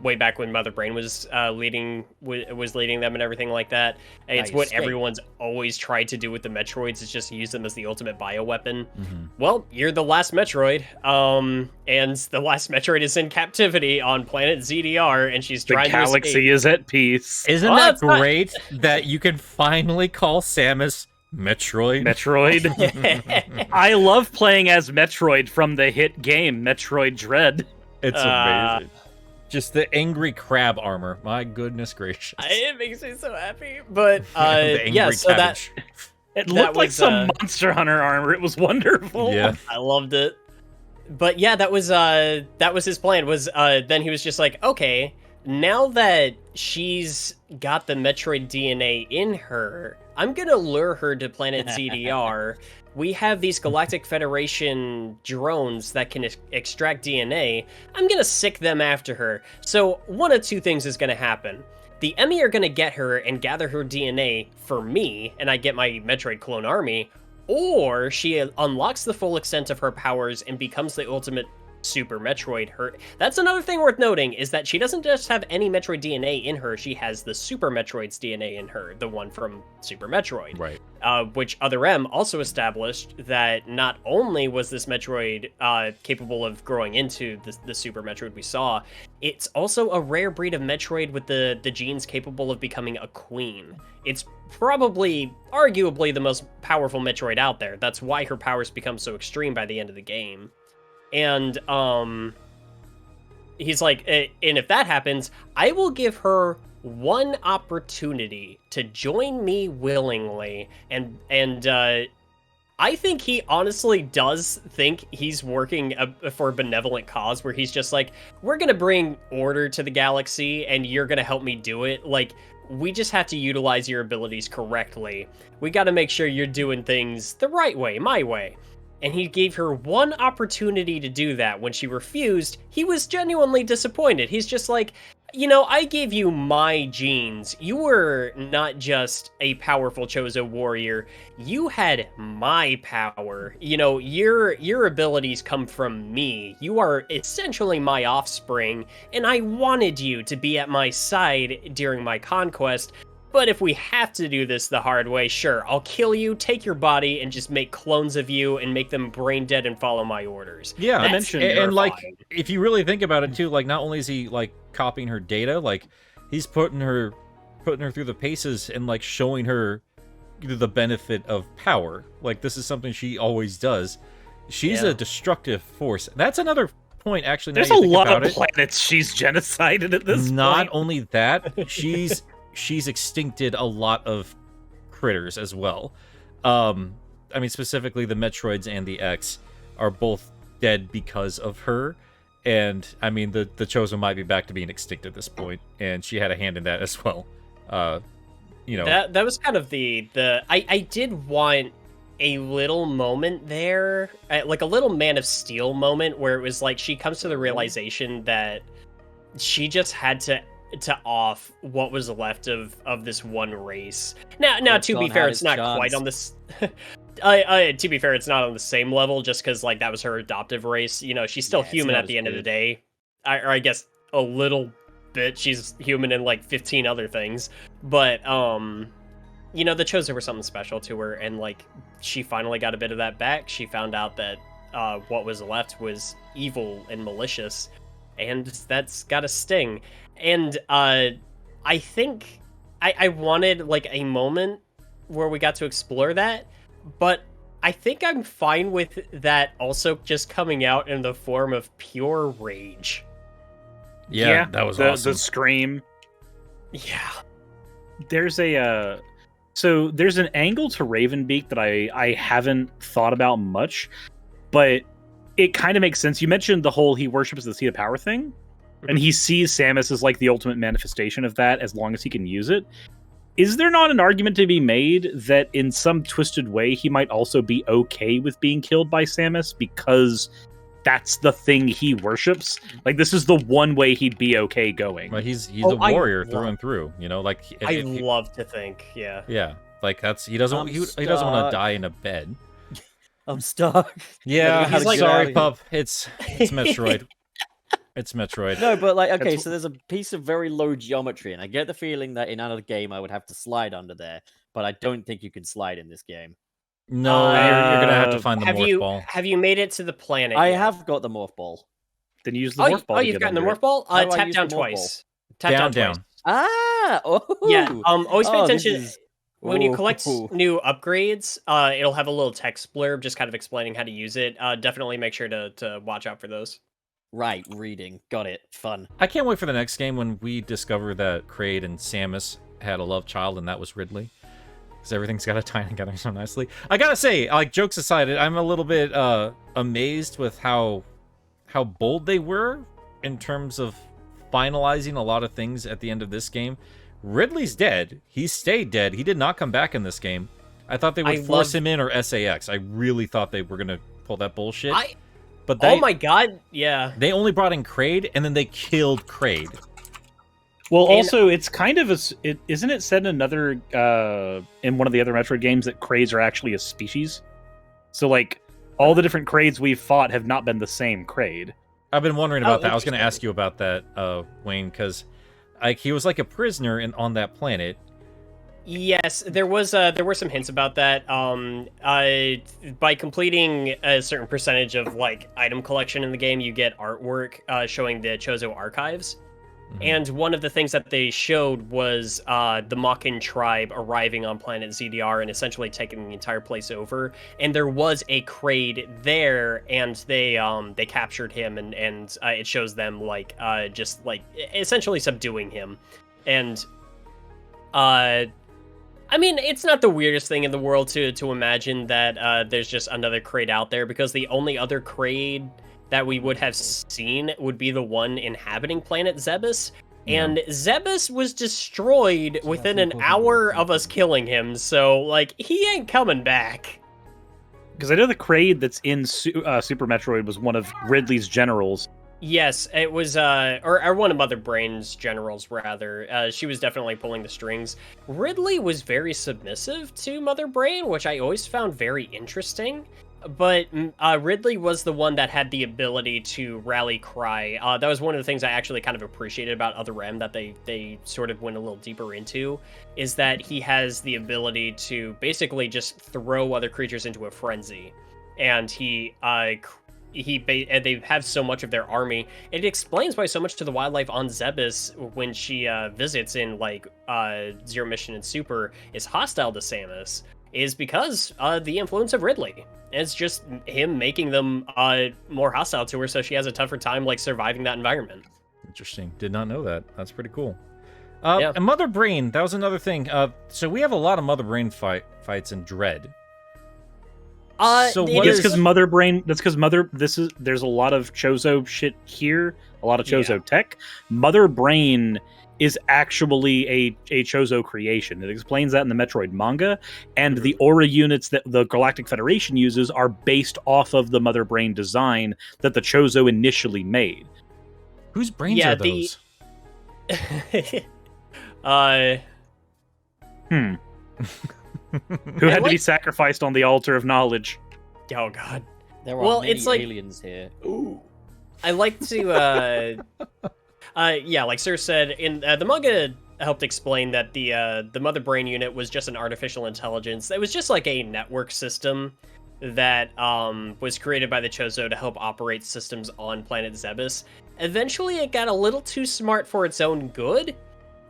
Way back when Mother Brain was leading them and everything like that. And it's what everyone's always tried to do with the Metroids, is just use them as the ultimate bioweapon. Mm-hmm. Well, you're the last Metroid, and the last Metroid is in captivity on planet ZDR, and she's trying to escape. The galaxy is at peace. Isn't that great that you can finally call Samus Metroid? Metroid. I love playing as Metroid from the hit game Metroid Dread. It's amazing. Just the angry crab armor. My goodness gracious. It makes me so happy. But yeah, so cabbage. It looked like some Monster Hunter armor. It was wonderful. Yeah. I loved it. But yeah, that was his plan. Was then he was just like, okay, now that she's got the Metroid DNA in her, I'm gonna lure her to planet ZDR. We have these Galactic Federation drones that can extract DNA. I'm gonna sick them after her. So one of two things is gonna happen. The Emmy are gonna get her and gather her DNA for me, and I get my Metroid clone army, or she unlocks the full extent of her powers and becomes the ultimate Super Metroid. That's another thing worth noting, is that she doesn't just have any Metroid DNA in her, she has the Super Metroid's DNA in her, the one from Super Metroid. Right. Which Other M also established that not only was this Metroid capable of growing into the Super Metroid we saw, it's also a rare breed of Metroid with the genes capable of becoming a queen. It's probably, arguably, the most powerful Metroid out there. That's why her powers become so extreme by the end of the game. And he's like, and if that happens, I will give her one opportunity to join me willingly. And I think he honestly does think he's working for a benevolent cause, where he's just like, we're gonna bring order to the galaxy and you're gonna help me do it. Like, we just have to utilize your abilities correctly. We gotta make sure you're doing things the right way, my way. And he gave her one opportunity to do that. When she refused, he was genuinely disappointed. He's just like, you know, I gave you my genes. You were not just a powerful Chozo warrior. You had my power. You know, your abilities come from me. You are essentially my offspring, and I wanted you to be at my side during my conquest. But if we have to do this the hard way, sure, I'll kill you, take your body, and just make clones of you and make them brain dead and follow my orders. Yeah, and like, fine. if you really think about it too, like, not only is he like copying her data, like, he's putting her through the paces and like showing her the benefit of power. Like, this is something she always does. She's a destructive force. That's another point, actually. There's a lot of planets she's genocided at this point. Not only that, she's extincted a lot of critters as well. I mean, specifically the Metroids and the X are both dead because of her. And I mean, the Chozo might be back to being extinct at this point, and she had a hand in that as well. You know, that was kind of I did want a little moment there, like a little Man of Steel moment, where it was like she comes to the realization that she just had to off what was left of this one race. Now to be fair, it's not quite on this. To be fair, it's not on the same level, just because like that was her adoptive race. You know, she's still human at the end of the day. Or I guess a little bit. She's human in like 15 other things, but you know, the Chozo were something special to her, and like she finally got a bit of that back. She found out that what was left was evil and malicious, and that's got a sting. And I think I wanted like a moment where we got to explore that, but I think I'm fine with that also just coming out in the form of pure rage. Yeah, that was awesome. The scream. Yeah. There's a so there's an angle to Ravenbeak that I haven't thought about much, but it kind of makes sense. You mentioned the whole he worships the seat of power thing, and he sees Samus as like the ultimate manifestation of that as long as he can use it. Is there not an argument to be made that in some twisted way he might also be okay with being killed by Samus because that's the thing he worships? Like, this is the one way he'd be okay going. But he's a warrior through and through, you know, like I love to think, yeah. Yeah, like that's he doesn't want to die in a bed. I'm stuck. Yeah, He's like, sorry, pup. It's Metroid. It's Metroid. No, but like, okay, so there's a piece of very low geometry, and I get the feeling that in another game I would have to slide under there, but I don't think you can slide in this game. No, you're gonna have to find the morph ball. Have you made it to the planet? I yet? have got the morph ball. Then use the morph ball. Oh, you've gotten the morph ball? How do I Tap use down the morph twice. Tap down twice. Ah! Oh! Yeah, always pay attention. When you Ooh. collect new upgrades, it'll have a little text blurb just kind of explaining how to use it. Definitely make sure to watch out for those. Right, reading. Got it. Fun. I can't wait for the next game when we discover that Kraid and Samus had a love child, and that was Ridley. Because everything's got to tie together so nicely. I gotta say, like, jokes aside, I'm a little bit amazed with how bold they were in terms of finalizing a lot of things at the end of this game. Ridley's dead. He stayed dead. He did not come back in this game. I thought they would force him in or SAX. I really thought they were going to pull that bullshit. But oh my god, yeah. They only brought in Kraid, and then they killed Kraid. Well, also, it's kind of isn't it said in another in one of the other Metroid games that Kraids are actually a species? So, like, all the different Kraids we've fought have not been the same Kraid. I've been wondering about that. I was going to ask you about that, Wayne, because like he was like a prisoner on that planet. Yes, there were some hints about that. By completing a certain percentage of like item collection in the game, you get artwork showing the Chozo archives. Mm-hmm. And one of the things that they showed was the Makin tribe arriving on planet ZDR and essentially taking the entire place over. And there was a Kraid there, and they captured him, and it shows them like just like essentially subduing him. And I mean, it's not the weirdest thing in the world to imagine that there's just another Kraid out there, because the only other Kraid that we would have seen would be the one inhabiting planet Zebes. And Zebes was destroyed within an hour of us killing him, so, like, he ain't coming back. Because I know the Kraid that's in Super Metroid was one of Ridley's generals. Yes, it was, or one of Mother Brain's generals, rather. She was definitely pulling the strings. Ridley was very submissive to Mother Brain, which I always found very interesting. But Ridley was the one that had the ability to rally cry. That was one of the things I actually kind of appreciated about Other M that they sort of went a little deeper into, is that he has the ability to basically just throw other creatures into a frenzy. And they have so much of their army. It explains why so much of the wildlife on Zebes, when she visits in like Zero Mission and Super, is hostile to Samus, is because the influence of Ridley. It's just him making them more hostile to her, so she has a tougher time like surviving that environment. Interesting. Did not know that. That's pretty cool. Yeah. And Mother Brain, that was another thing. So we have a lot of Mother Brain fights in Dread. So that's because Mother Brain. That's because there's a lot of Chozo shit here, a lot of Chozo tech. Mother Brain is actually a Chozo creation. It explains that in the Metroid manga, and the aura units that the Galactic Federation uses are based off of the Mother Brain design that the Chozo initially made. Whose brains are those? Who had to be sacrificed on the altar of knowledge? Oh god. There are many aliens here. Ooh. I like to yeah, like Sir said, in the manga helped explain that the mother brain unit was just an artificial intelligence. It was just like a network system that was created by the Chozo to help operate systems on planet Zebes. Eventually, it got a little too smart for its own good,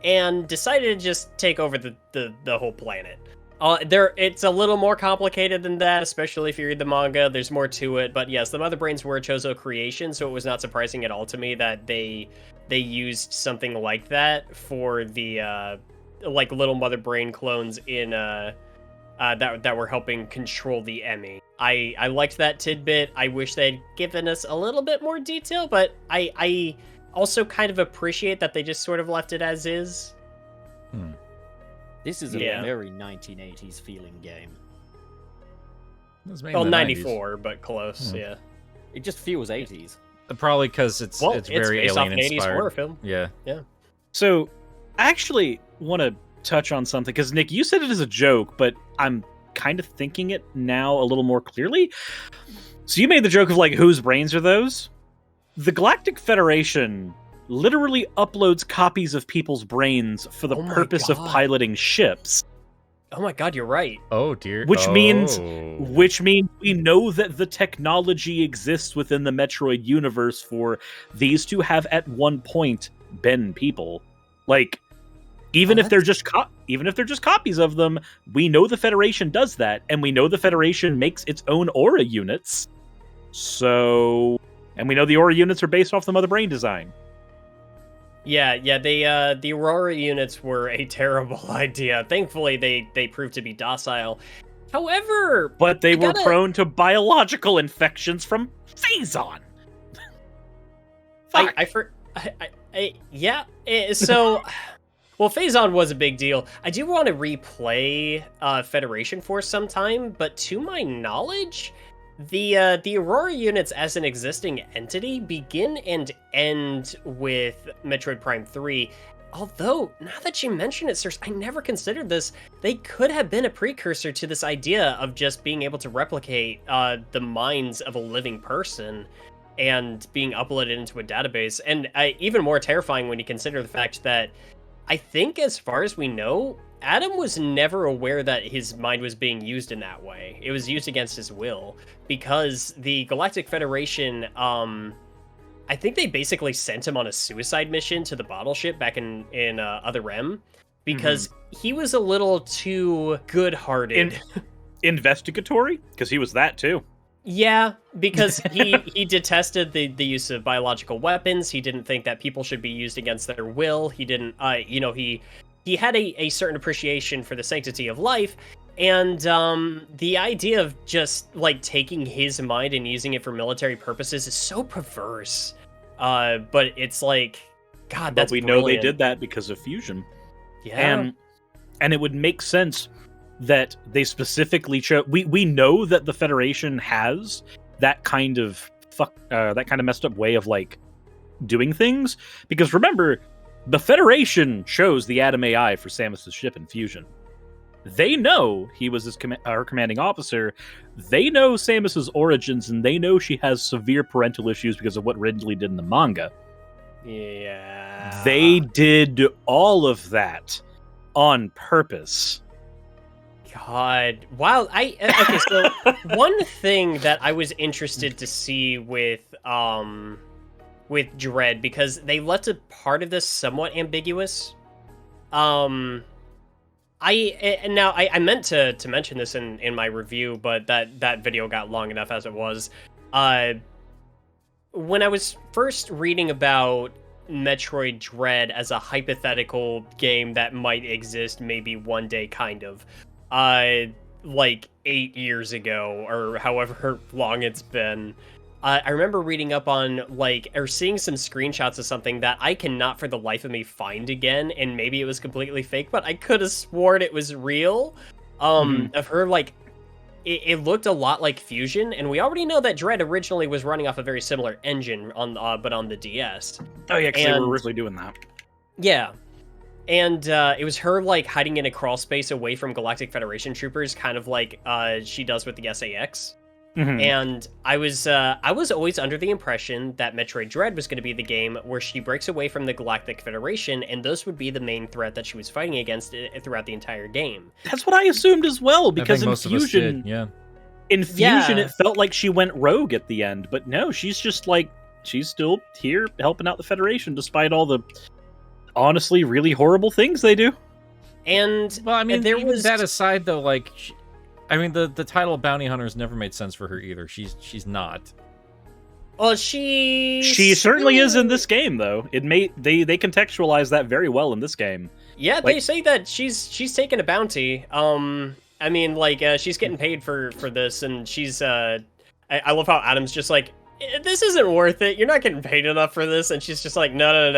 and decided to just take over the whole planet. It's a little more complicated than that, especially if you read the manga. There's more to it, but yes, the Mother Brains were a Chozo creation, so it was not surprising at all to me that they used something like that for the like little Mother Brain clones in that were helping control the Emmy. I liked that tidbit. I wish they'd given us a little bit more detail, but I also kind of appreciate that they just sort of left it as is. This is a very 1980s feeling game. Well, 94, but close, yeah. It just feels 80s. Probably because it's very based alien off an 80s inspired. horror film. Yeah. So, I actually want to touch on something, because Nick, you said it as a joke, but I'm kind of thinking it now a little more clearly. So you made the joke of, like, whose brains are those? The Galactic Federation literally uploads copies of people's brains for the purpose of piloting ships. Oh my god, you're right. Oh dear. Which means we know that the technology exists within the Metroid universe for these to have at one point been people. Like, even if they're just copies of them, we know the Federation does that, and we know the Federation makes its own aura units. So, and we know the aura units are based off the Mother Brain design. Yeah, the Aurora units were a terrible idea. Thankfully, they proved to be docile. However, but they were prone to biological infections from Phazon. So, well, Phazon was a big deal. I do want to replay Federation Force sometime, but to my knowledge, the Aurora units as an existing entity begin and end with Metroid Prime 3. Although, now that you mention it, sirs, I never considered this. They could have been a precursor to this idea of just being able to replicate the minds of a living person and being uploaded into a database. And even more terrifying when you consider the fact that I think, as far as we know, Adam was never aware that his mind was being used in that way. It was used against his will, because the Galactic Federation, I think they basically sent him on a suicide mission to the bottle ship back in Other M, because he was a little too good-hearted. Investigatory? Because he was that too. Yeah, because he detested the use of biological weapons. He didn't think that people should be used against their will. He didn't, he had a certain appreciation for the sanctity of life, and the idea of just, like, taking his mind and using it for military purposes is so perverse. But it's like, God, that's brilliant. Know they did that because of fusion. Yeah. And it would make sense that they specifically chose. We know that the Federation has that kind of messed up way of, like, doing things, because remember, the Federation chose the Atom AI for Samus's ship in Fusion. They know he was her commanding officer. They know Samus's origins, and they know she has severe parental issues because of what Ridley did in the manga. Yeah. They did all of that on purpose. God. Wow. Okay, so one thing that I was interested to see with Dread, because they left a part of this somewhat ambiguous. I meant to mention this in my review, but that video got long enough as it was. When I was first reading about Metroid Dread as a hypothetical game that might exist maybe one day, kind of, like 8 years ago, or however long it's been, I remember reading up on, like, or seeing some screenshots of something that I cannot for the life of me find again, and maybe it was completely fake, but I could have sworn it was real, of her, like, it looked a lot like Fusion, and we already know that Dread originally was running off a very similar engine, but on the DS. Oh yeah, because they were originally doing that. Yeah. And it was her, like, hiding in a crawl space away from Galactic Federation troopers, kind of like she does with the SAX. And I was always under the impression that Metroid Dread was going to be the game where she breaks away from the Galactic Federation, and those would be the main threat that she was fighting against throughout the entire game. That's what I assumed as well, because in most of us Fusion, did, in Fusion, Yeah. it felt like she went rogue at the end, but no, she's just like, she's still here helping out the Federation despite all the honestly really horrible things they do. And Well, I mean, there even was that aside, though, like, the title of bounty hunters never made sense for her either. She's not. Well, she certainly is in this game, though. They contextualize that very well in this game. Yeah, they say that she's taking a bounty. I mean, like, she's getting paid for this, and she's I love how Adam's just like, this isn't worth it. You're not getting paid enough for this, and she's just like, no.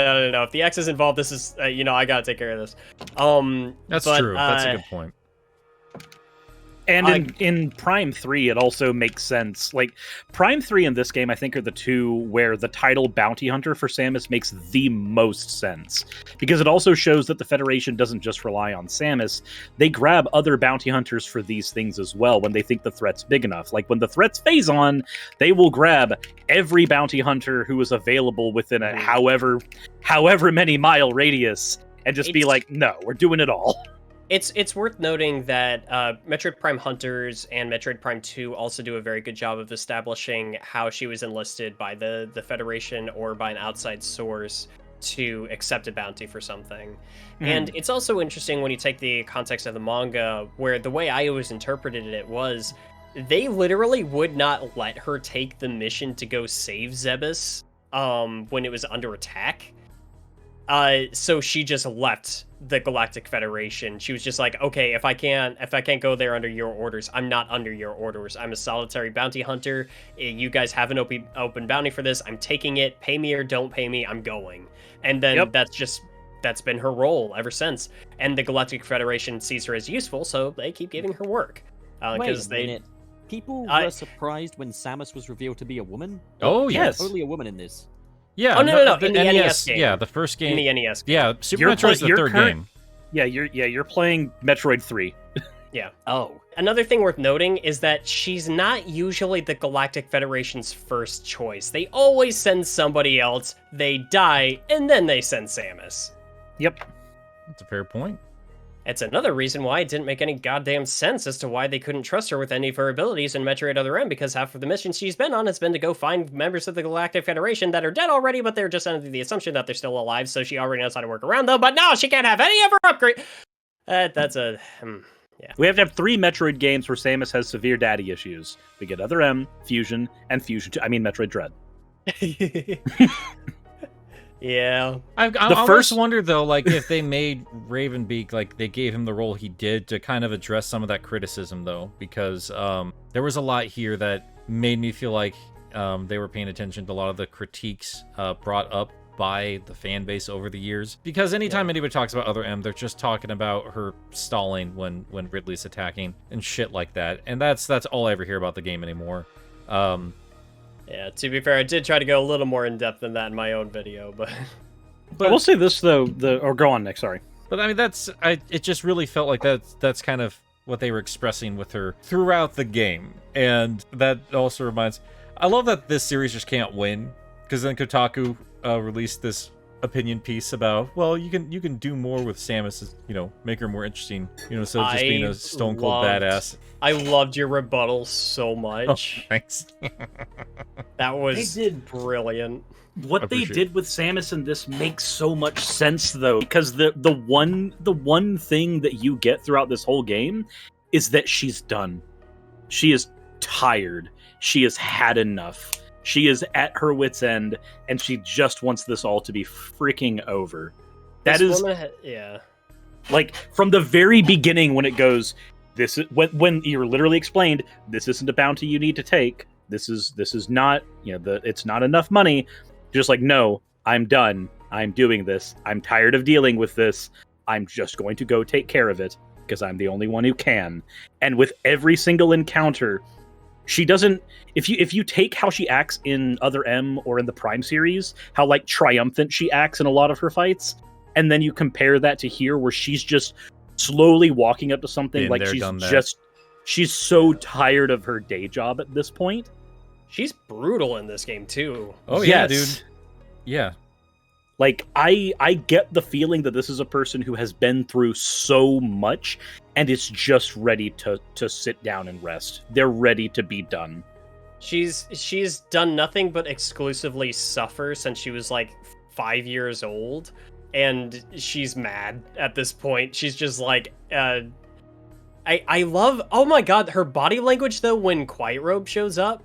If the X is involved, this is I gotta take care of this. That's but, true. That's a good point. And in Prime 3, it also makes sense. Like, Prime 3 and this game, I think, are the two where the title Bounty Hunter for Samus makes the most sense. Because it also shows that the Federation doesn't just rely on Samus. They grab other bounty hunters for these things as well when they think the threat's big enough. Like, when the threat's Phazon, they will grab every bounty hunter who is available within a however many mile radius and just be like, no, we're doing it all. It's worth noting that Metroid Prime Hunters and Metroid Prime 2 also do a very good job of establishing how she was enlisted by the Federation or by an outside source to accept a bounty for something. And it's also interesting when you take the context of the manga, where the way I always interpreted it was they literally would not let her take the mission to go save Zebus when it was under attack. So she just left the Galactic Federation. She was just like, okay, if I can't go there under your orders, I'm not under your orders. I'm a solitary bounty hunter. You guys have an open bounty for this. I'm taking it. Pay me or don't pay me. I'm going. And then that's been her role ever since. And the Galactic Federation sees her as useful, so they keep giving her work. Wait a minute. People were surprised when Samus was revealed to be a woman? Oh, yes. Totally a woman in this. Yeah. Oh, no. The In the NES game. Yeah, the first game. In the NES game. Yeah, Super Metroid's the third game. Yeah, you're playing Metroid 3. Yeah. Oh. Another thing worth noting is that she's not usually the Galactic Federation's first choice. They always send somebody else, they die, and then they send Samus. Yep. That's a fair point. It's another reason why it didn't make any goddamn sense as to why they couldn't trust her with any of her abilities in Metroid Other M, because half of the missions she's been on has been to go find members of the Galactic Federation that are dead already, but they're just under the assumption that they're still alive, so she already knows how to work around them, but no, she can't have any of her upgrade. That's a... yeah. We have to have 3 Metroid games where Samus has severe daddy issues. We get Other M, Fusion, and Fusion 2. I mean, Metroid Dread. Yeah. I first wondered, though, like, if they made Ravenbeak, like, they gave him the role he did to kind of address some of that criticism, though, because there was a lot here that made me feel like they were paying attention to a lot of the critiques brought up by the fan base over the years. Because anytime anybody talks about Other M, they're just talking about her stalling when Ridley's attacking and shit like that. And that's all I ever hear about the game anymore. Yeah, to be fair, I did try to go a little more in-depth than that in my own video, but... I will say this, though, or go on, Nick, sorry. But, I mean, it just really felt like that's kind of what they were expressing with her throughout the game. And that also reminds... I love that this series just can't win, because then Kotaku released this opinion piece about, well, you can do more with Samus, make her more interesting, instead of just being a stone cold badass. I loved your rebuttal so much. Oh, thanks. That was brilliant. What they did with Samus in this makes so much sense, though, because the one thing that you get throughout this whole game is that she's done. She is tired. She has had enough. She is at her wit's end, and she just wants this all to be freaking over. Like, from the very beginning when it goes, this is when you're literally explained, this isn't a bounty you need to take. This is not, it's not enough money. Just like, no, I'm done. I'm doing this. I'm tired of dealing with this. I'm just going to go take care of it because I'm the only one who can. And with every single encounter, she doesn't. If you take how she acts in Other M or in the Prime series, how like triumphant she acts in a lot of her fights, and then you compare that to here, where she's just slowly walking up to something, like she's so tired of her day job at this point. She's brutal in this game too. Oh yeah, Yes. dude. Yeah. Like, I get the feeling that this is a person who has been through so much and is just ready to sit down and rest. They're ready to be done. She's done nothing but exclusively suffer since she was like 5 years old, and she's mad at this point. She's just like, I love, oh my god, her body language though when Quiet Robe shows up.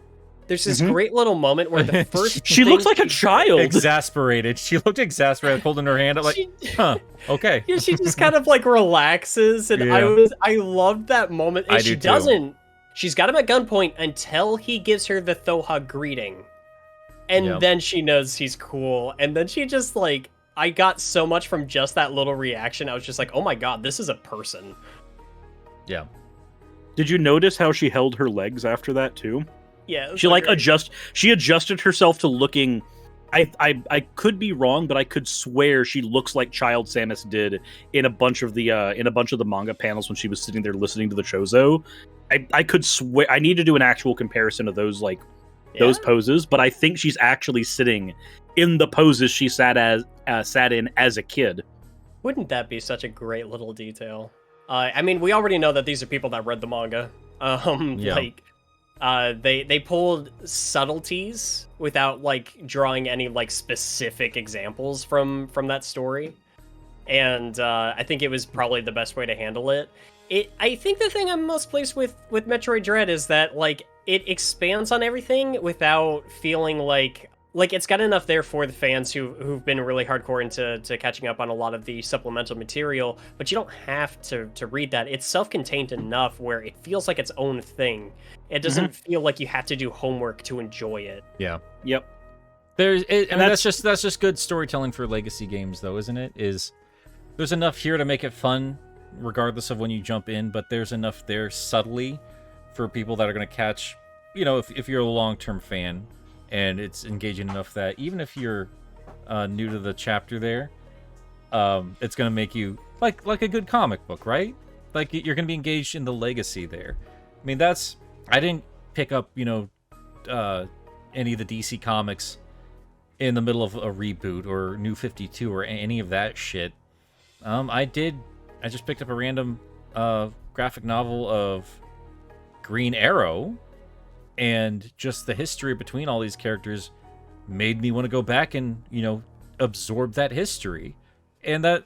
There's this great little moment where the first She looks like a child. Exasperated. She looked exasperated, holding her hand up like, huh, okay. Yeah, she just kind of like relaxes, and Yeah. I loved that moment. And I she do too. doesn't. She's got him at gunpoint until he gives her the Thoha greeting, and Yep. then she knows he's cool. And then she just like, I got so much from just that little reaction. I was just like, oh my god, this is a person. Yeah. Did you notice how she held her legs after that too? Yeah, it was She like great. she adjusted herself to looking. I could be wrong, but I could swear she looks like Child Samus did in a bunch of the manga panels when she was sitting there listening to the Chozo. I could swear. I need to do an actual comparison of those those poses, but I think she's actually sitting in the poses she sat in as a kid. Wouldn't that be such a great little detail? I mean, we already know that these are people that read the manga. Yeah. Like, they pulled subtleties without like drawing any like specific examples from that story, and I think it was probably the best way to handle it. I think the thing I'm most pleased with Metroid Dread is that like it expands on everything without feeling like it's got enough there for the fans who've been really hardcore into catching up on a lot of the supplemental material, but you don't have to read that. It's self-contained enough where it feels like its own thing. It doesn't feel like you have to do homework to enjoy it. Yeah. Yep. That's just good storytelling for legacy games, though, isn't it? There's enough here to make it fun, regardless of when you jump in, but there's enough there subtly for people that are going to catch, if you're a long-term fan, and it's engaging enough that even if you're new to the chapter there, it's going to make you like a good comic book, right? Like you're going to be engaged in the legacy there. I mean, I didn't pick up, any of the DC comics in the middle of a reboot or New 52 or any of that shit. I just picked up a random graphic novel of Green Arrow, and just the history between all these characters made me want to go back and, absorb that history. And that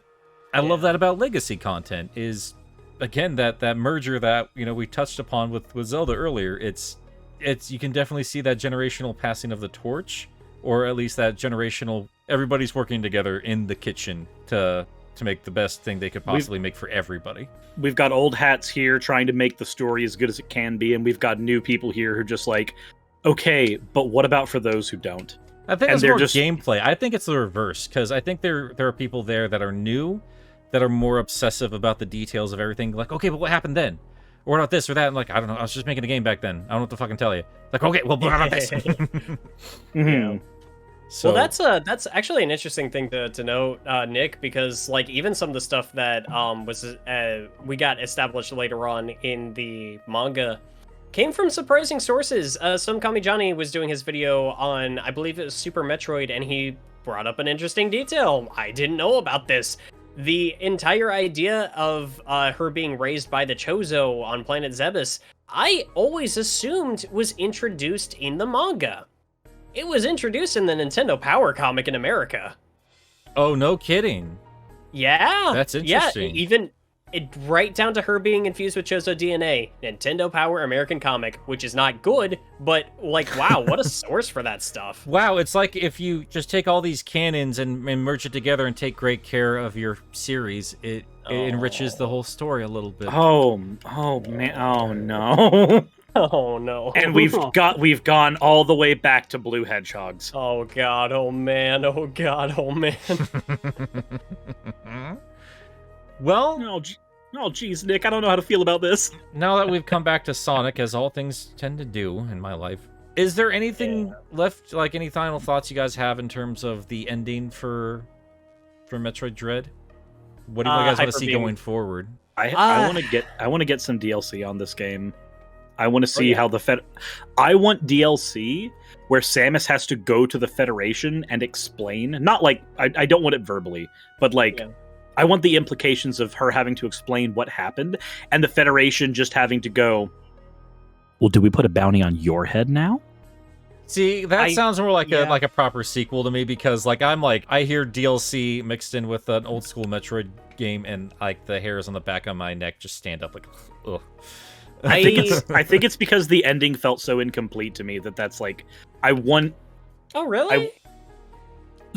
I love that about legacy content is, again, that merger that, we touched upon with Zelda earlier. It's you can definitely see that generational passing of the torch, or at least that generational, everybody's working together in the kitchen to make the best thing they could possibly make for everybody. We've got old hats here trying to make the story as good as it can be, and we've got new people here who are just like, okay, but what about for those who don't? I think And it's they're more just- gameplay. I think it's the reverse, because I think there are people there that are new, that are more obsessive about the details of everything. Like, okay, but what happened then? Or what about this or that? I'm like, I don't know. I was just making a game back then. I don't know what to fucking tell you. Like, okay, well, what about this? Mhm. So, Well, that's actually an interesting thing to note, Nick, because like even some of the stuff that we got established later on in the manga came from surprising sources. Some Kami-Johnny was doing his video on, I believe it was Super Metroid, and he brought up an interesting detail. I didn't know about this. The entire idea of her being raised by the Chozo on planet Zebes, I always assumed was introduced in the manga. It was introduced in the Nintendo Power comic in America. oh, no kidding. Yeah. That's Yeah, interesting. even right down to her being infused with Chozo DNA. Nintendo Power American comic, which is not good, but like, wow, what a source for that stuff. Wow, it's like if you just take all these canons and merge it together and take great care of your series, it enriches the whole story a little bit. Oh man, oh no. Oh no. And we've gone all the way back to blue hedgehogs. Oh god, oh man, oh god, oh man. Well, Oh geez, Nick, I don't know how to feel about this. now that we've come back to Sonic, as all things tend to do in my life, is there anything left, like any final thoughts you guys have in terms of the ending for Metroid Dread? What do you guys want to Hyper see Beam. going forward? I want to get some DLC on this game. I want to see how I want DLC where Samus has to go to the Federation and explain. Not like I don't want it verbally, but like I want the implications of her having to explain what happened, and the Federation just having to go, well, do we put a bounty on your head now? See, that sounds more like a proper sequel to me, because like I hear DLC mixed in with an old school Metroid game, and like the hairs on the back of my neck just stand up like, ugh. I think it's because the ending felt so incomplete to me that's like I want. Oh really?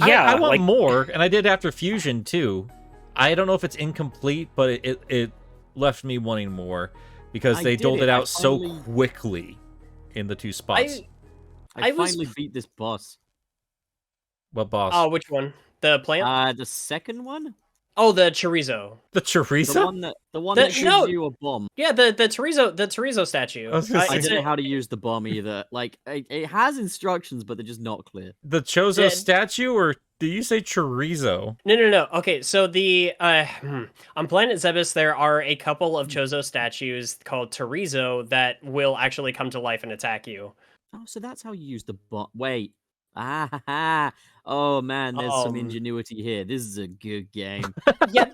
I want more, and I did after Fusion too. I don't know if it's incomplete, but it left me wanting more because they doled it out so quickly in the two spots. I finally beat this boss. What boss? Oh, which one? The plant? The second one? Oh, the chorizo. The chorizo? The one that gives you a bomb. Yeah, the chorizo statue. I don't know how to use the bomb either. Like, it has instructions, but they're just not clear. The Chozo statue, or did you say chorizo? No. Okay, so the on Planet Zebes, there are a couple of Chozo statues called chorizo that will actually come to life and attack you. Oh, so that's how you use the bomb. Wait. Oh man, there's some ingenuity here. This is a good game. Yeah,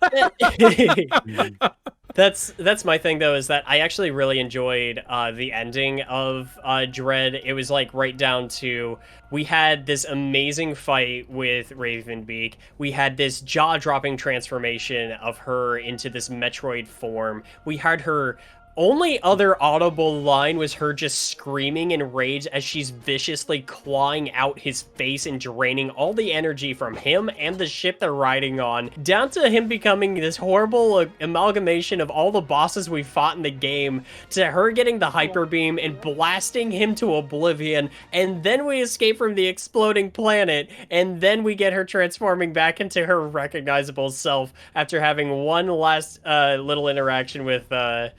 that's my thing though, is that I actually really enjoyed the ending of Dread. It was like right down to, we had this amazing fight with Ravenbeak. We had this jaw-dropping transformation of her into this Metroid form. We had her only other audible line was her just screaming in rage as she's viciously clawing out his face and draining all the energy from him and the ship they're riding on, down to him becoming this horrible amalgamation of all the bosses we fought in the game, to her getting the hyper beam and blasting him to oblivion, and then we escape from the exploding planet, and then we get her transforming back into her recognizable self after having one last little interaction with the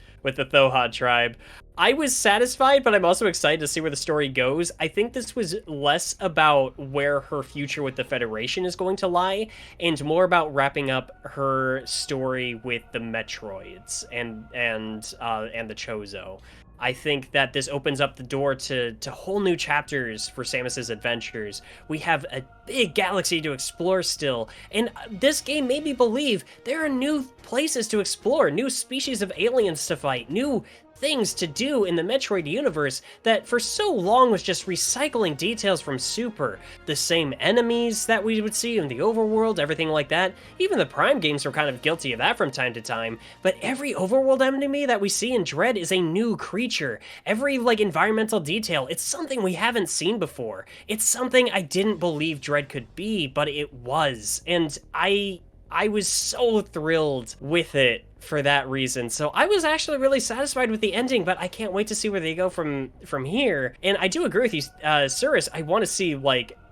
Thohad tribe. I was satisfied, but I'm also excited to see where the story goes. I think this was less about where her future with the Federation is going to lie, and more about wrapping up her story with the Metroids and the Chozo. I think that this opens up the door to whole new chapters for Samus's adventures. We have a big galaxy to explore still, and this game made me believe there are new places to explore, new species of aliens to fight, new things to do in the Metroid universe that for so long was just recycling details from Super. The same enemies that we would see in the overworld, everything like that. Even the Prime games were kind of guilty of that from time to time, but every overworld enemy that we see in Dread is a new creature. Every environmental detail, it's something we haven't seen before. It's something I didn't believe Dread could be, but it was. And I was so thrilled with it for that reason. So I was actually really satisfied with the ending, but I can't wait to see where they go from here. And I do agree with you, Cirrus. I want to see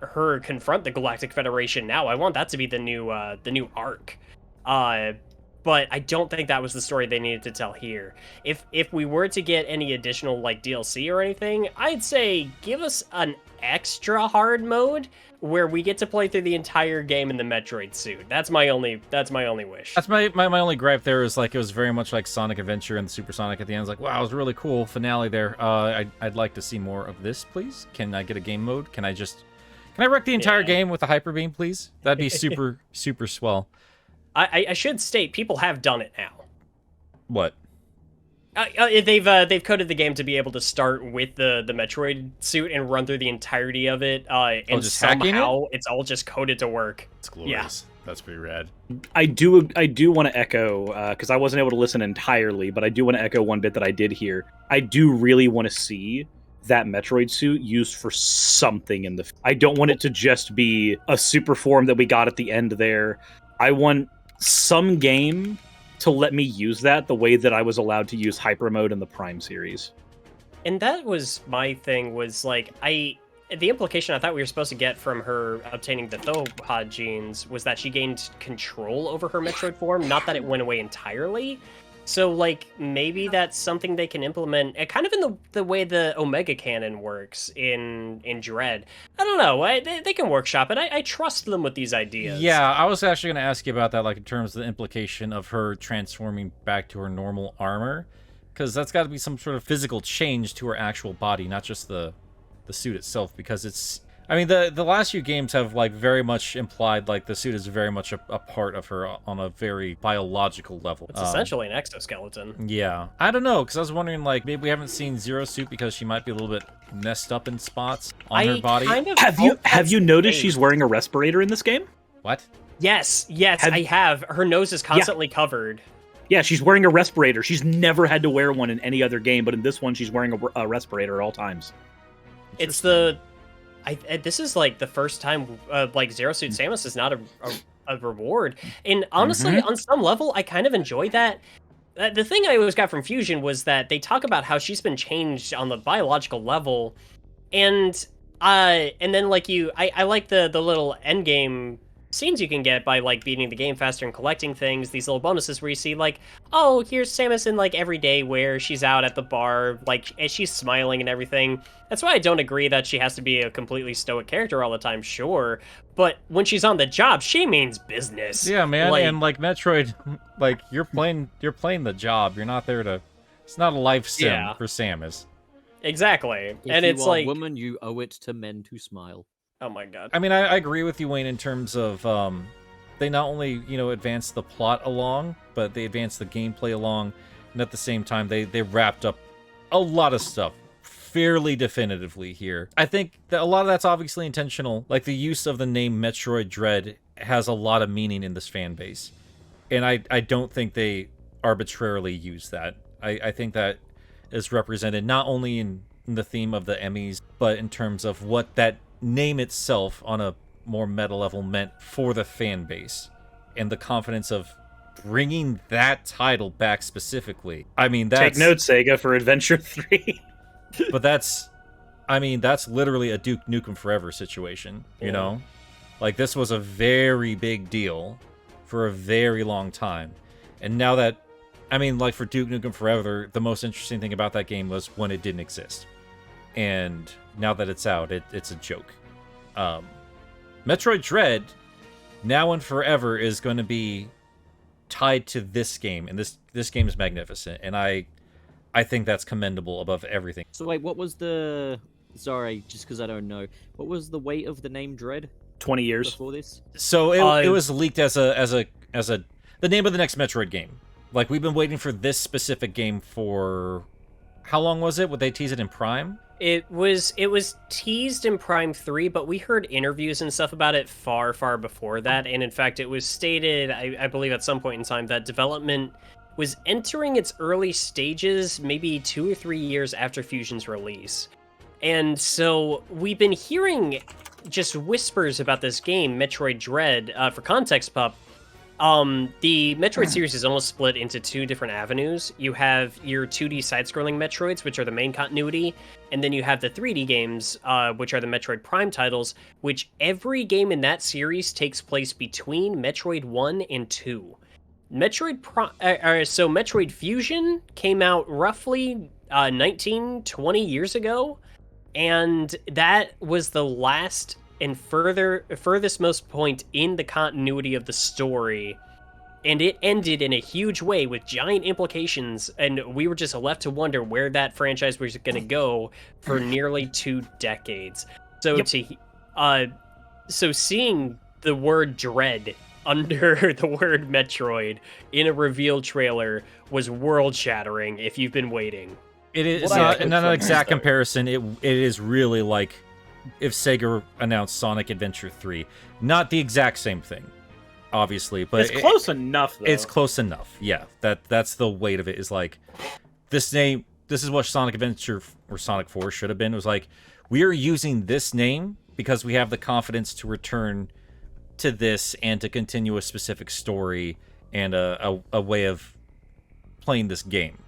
her confront the Galactic Federation now. I want that to be the new arc. But I don't think that was the story they needed to tell here. If we were to get any additional DLC or anything, I'd say give us an extra hard mode where we get to play through the entire game in the Metroid suit. That's my only wish. That's my only gripe there, is it was very much like Sonic Adventure and Super Sonic at the end. It's like, wow, it was a really cool finale there. I'd like to see more of this, please. Can I get a game mode? Can I wreck the entire game with a hyper beam, please? That'd be super super swell. I should state, people have done it now. What? They've coded the game to be able to start with the Metroid suit and run through the entirety of it, and just somehow it's all just coded to work. It's glorious. Yeah. That's pretty rad. I do want to echo, because I wasn't able to listen entirely, but I do want to echo one bit that I did hear. I do really want to see that Metroid suit used for something I don't want it to just be a super form that we got at the end there. I want some game to let me use that the way that I was allowed to use Hyper Mode in the Prime series. And that was my thing, was the implication I thought we were supposed to get from her obtaining the Thohad genes was that she gained control over her Metroid form, not that it went away entirely. So, maybe that's something they can implement, kind of in the way the Omega Cannon works in Dread. I don't know. They can workshop it. I trust them with these ideas. Yeah, I was actually going to ask you about that, in terms of the implication of her transforming back to her normal armor. because that's got to be some sort of physical change to her actual body, not just the suit itself. Because it's, I mean, the last few games have like very much implied like the suit is very much a part of her on a very biological level. It's essentially an exoskeleton. Yeah, I don't know, because I was wondering like maybe we haven't seen Zero suit because she might be a little bit messed up in spots on her body. Have you noticed she's wearing a respirator in this game? What? Yes, I have. Her nose is constantly covered. Yeah, she's wearing a respirator. She's never had to wear one in any other game, but in this one, she's wearing a respirator at all times. It's this is like the first time like Zero Suit Samus is not a reward, and honestly, on some level, I kind of enjoy that. The thing I always got from Fusion was that they talk about how she's been changed on the biological level, and then like I like the little end game scenes you can get by like beating the game faster and collecting things, these little bonuses where you see like, oh, here's Samus in like everyday wear, she's out at the bar, like she's smiling and everything. That's why I don't agree that she has to be a completely stoic character all the time, sure, but when she's on the job, she means business. Yeah, man, and like Metroid, like you're playing the job, you're not there to, it's not a life sim for Samus. Exactly. If and you it's are like a woman, you owe it to men to smile. Oh my god. I mean, I agree with you, Wayne, in terms of they not only, advance the plot along, but they advance the gameplay along, and at the same time, they wrapped up a lot of stuff fairly definitively here. I think that a lot of that's obviously intentional. Like, the use of the name Metroid Dread has a lot of meaning in this fan base, and I don't think they arbitrarily use that. I think that is represented not only in the theme of the Emmys, but in terms of what that name itself on a more meta level meant for the fan base and the confidence of bringing that title back specifically. I mean, that's... Take note, Sega, for Adventure 3. But that's literally a Duke Nukem Forever situation, you know? Like, this was a very big deal for a very long time. And now that, I mean, like, for Duke Nukem Forever, the most interesting thing about that game was when it didn't exist. And now that it's out, it's a joke. Metroid Dread, now and forever, is going to be tied to this game, and this game is magnificent, and I think that's commendable above everything. So wait, what was the... Sorry, just because I don't know. What was the weight of the name Dread 20 years before this? So it was leaked as the name of the next Metroid game. Like, we've been waiting for this specific game for... How long was it? Would they tease it in Prime? It was teased in Prime 3, but we heard interviews and stuff about it far, far before that. And in fact, it was stated, I believe at some point in time, that development was entering its early stages maybe 2 or 3 years after Fusion's release. And so we've been hearing just whispers about this game, Metroid Dread. For context, Pup, the Metroid series is almost split into 2 different avenues. You have your 2D side-scrolling Metroids, which are the main continuity, and then you have the 3D games, which are the Metroid Prime titles, which every game in that series takes place between Metroid 1 and 2. Metroid Fusion came out roughly 19-20 years ago, and that was the last and furthest most point in the continuity of the story, and it ended in a huge way with giant implications, and we were just left to wonder where that franchise was going to go for nearly 2 decades. So so seeing the word Dread under the word Metroid in a reveal trailer was world-shattering if you've been waiting. It is not an exact comparison. It is really like if Sega announced Sonic Adventure 3. Not the exact same thing, obviously, but it's close enough, though. It's close enough, yeah. That's the weight of it, is like, this name, this is what Sonic Adventure or Sonic 4 should have been. It was like, we are using this name because we have the confidence to return to this and to continue a specific story and a way of playing this game.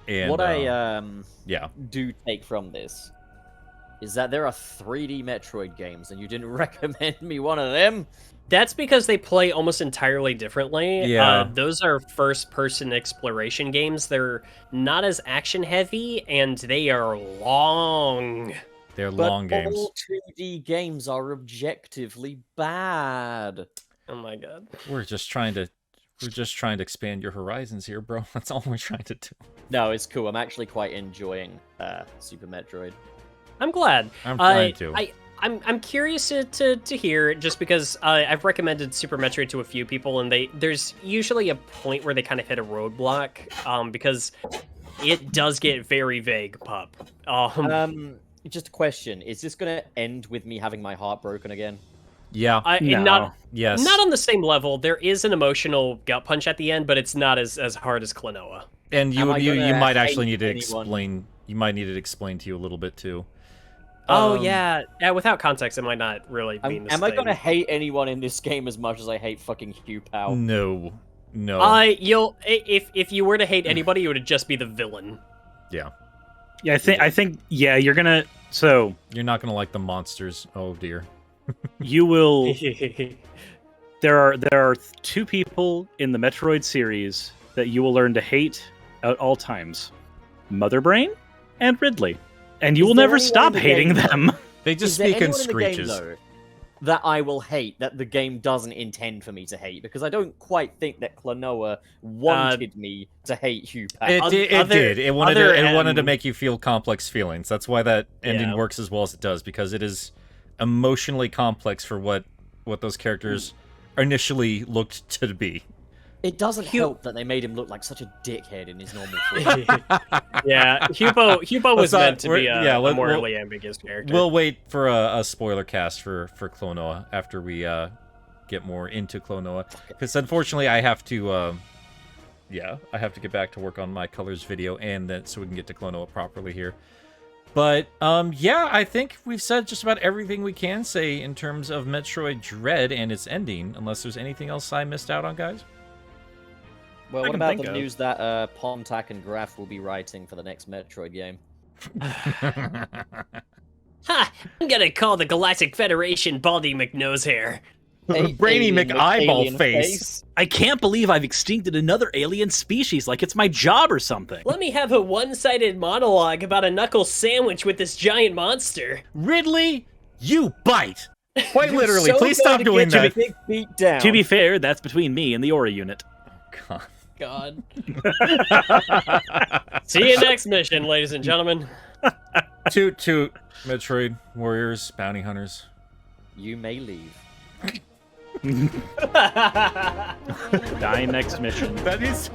And what I yeah, do take from this is that there are 3D Metroid games, and you didn't recommend me one of them. That's because they play almost entirely differently. Yeah. Those are first-person exploration games. They're not as action-heavy, and they are long. They're long games. All 2D games are objectively bad. Oh my god. We're just trying to We're just trying to expand your horizons here, bro. That's all we're trying to do. No, it's cool. I'm actually quite enjoying Super Metroid. I'm glad. I'm trying to. I'm curious to hear, just because I've recommended Super Metroid to a few people, and there's usually a point where they kind of hit a roadblock, because it does get very vague, pup. Just a question: is this gonna end with me having my heart broken again? Yeah. Not Yes. Not on the same level. There is an emotional gut punch at the end, but it's not as hard as Klonoa. And you might actually need to anyone? explain. You might need it explained to you a little bit too. Oh yeah. Without context, it might not really mean the same. Am I gonna hate anyone in this game as much as I hate fucking Hugh Pow? No. You'll if you were to hate anybody, it would just be the villain. Yeah. Yeah, I think you're gonna. So You're not gonna like the monsters. Oh dear. you will. There are two people in the Metroid series that you will learn to hate at all times: Mother Brain and Ridley, and you will never stop hating them. They just Is there speak in anyone in the game, screeches. though, that I will hate, that the game doesn't intend for me to hate? Because I don't quite think that Klonoa wanted me to hate Hugh Pow. It did. It wanted to make you feel complex feelings. That's why that ending works as well as it does, because it is emotionally complex for what those characters initially looked to be. It doesn't help that they made him look like such a dickhead in his normal form. Yeah, Hubo was meant to be a we'll- morally ambiguous character. We'll wait for a spoiler cast for Klonoa after we get more into Klonoa, because unfortunately I have to get back to work on my colors video, and then so we can get to Klonoa properly here. But I think we've said just about everything we can say in terms of Metroid Dread and its ending, unless there's anything else I missed out on, guys. Well, I what can about think the of. news that Pontac and Graf will be writing for the next Metroid game? Ha! I'm gonna call the Galactic Federation Baldy McNosehair. Brainy Alien McEyeball alien face. I can't believe I've extincted another alien species like it's my job or something. Let me have a one-sided monologue about a knuckle sandwich with this giant monster. Ridley, you bite. Quite literally. So Please going stop to doing get that. your big beat down. To be fair, that's between me and the Aura unit. God. God. See you next mission, ladies and gentlemen. Toot toot, Metroid warriors, bounty hunters. You may leave. Die next mission. That is.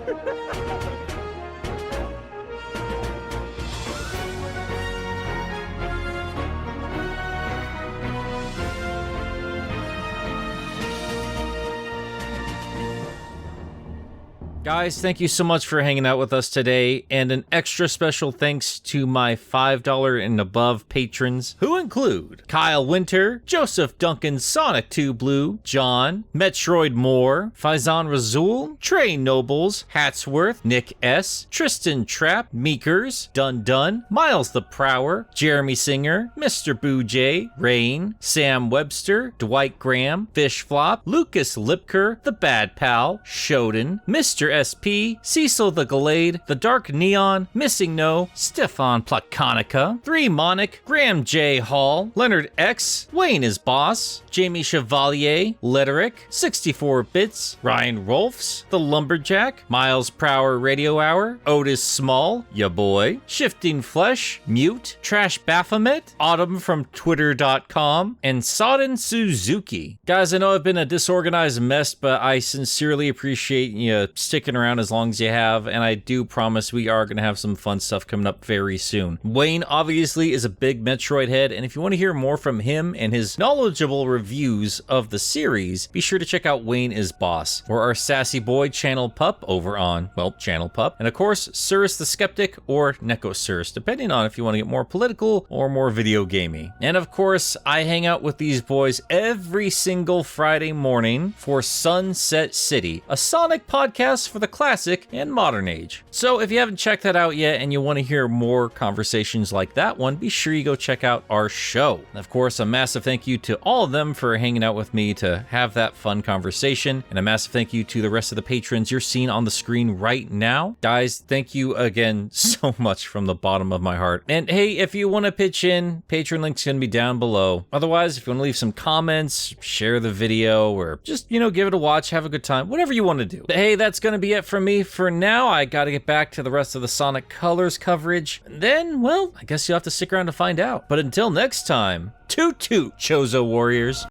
Guys, thank you so much for hanging out with us today, and an extra special thanks to my $5 and above patrons, who include Kyle Winter, Joseph Duncan, Sonic 2 Blue, John, Metroid Moore, Faizan Razul, Trey Nobles, Hatsworth, Nick S, Tristan Trapp, Meekers, Dun Dun, Miles the Prower, Jeremy Singer, Mr. Boo J, Rain, Sam Webster, Dwight Graham, Fish Flop, Lucas Lipker, The Bad Pal, Shodan, Mr. SP, Cecil the Galade, The Dark Neon, Missing No, Stefan Platonica, 3 Monic, Graham J. Hall, Leonard X, Wayne is Boss, Jamie Chevalier, Letteric, 64 Bits, Ryan Rolfs, The Lumberjack, Miles Prower Radio Hour, Otis Small, ya boy, Shifting Flesh, Mute, Trash Baphomet, Autumn from Twitter.com, and Sodden Suzuki. Guys, I know I've been a disorganized mess, but I sincerely appreciate you sticking around as long as you have, and I do promise we are going to have some fun stuff coming up very soon. Wayne obviously is a big Metroid head, and if you want to hear more from him and his knowledgeable reviews of the series, be sure to check out Wayne is Boss, or our sassy boy Channel Pup over on, well, Channel Pup, and of course, Cirrus the Skeptic or Necosirus, depending on if you want to get more political or more video gamey. And of course, I hang out with these boys every single Friday morning for Sunset City, a Sonic podcast for the classic and modern age. So if you haven't checked that out yet and you want to hear more conversations like that one, be sure you go check out our show. And of course, a massive thank you to all of them for hanging out with me to have that fun conversation, and a massive thank you to the rest of the patrons you're seeing on the screen right now. Guys, thank you again so much from the bottom of my heart. And hey, if you want to pitch in, Patreon link's gonna be down below. Otherwise, if you want to leave some comments, share the video, or just, give it a watch, have a good time, whatever you want to do. But hey, that's gonna be it from me for now. I gotta get back to the rest of the Sonic Colors coverage, and then, well, I guess you'll have to stick around to find out. But until next time, toot toot, Chozo Warriors.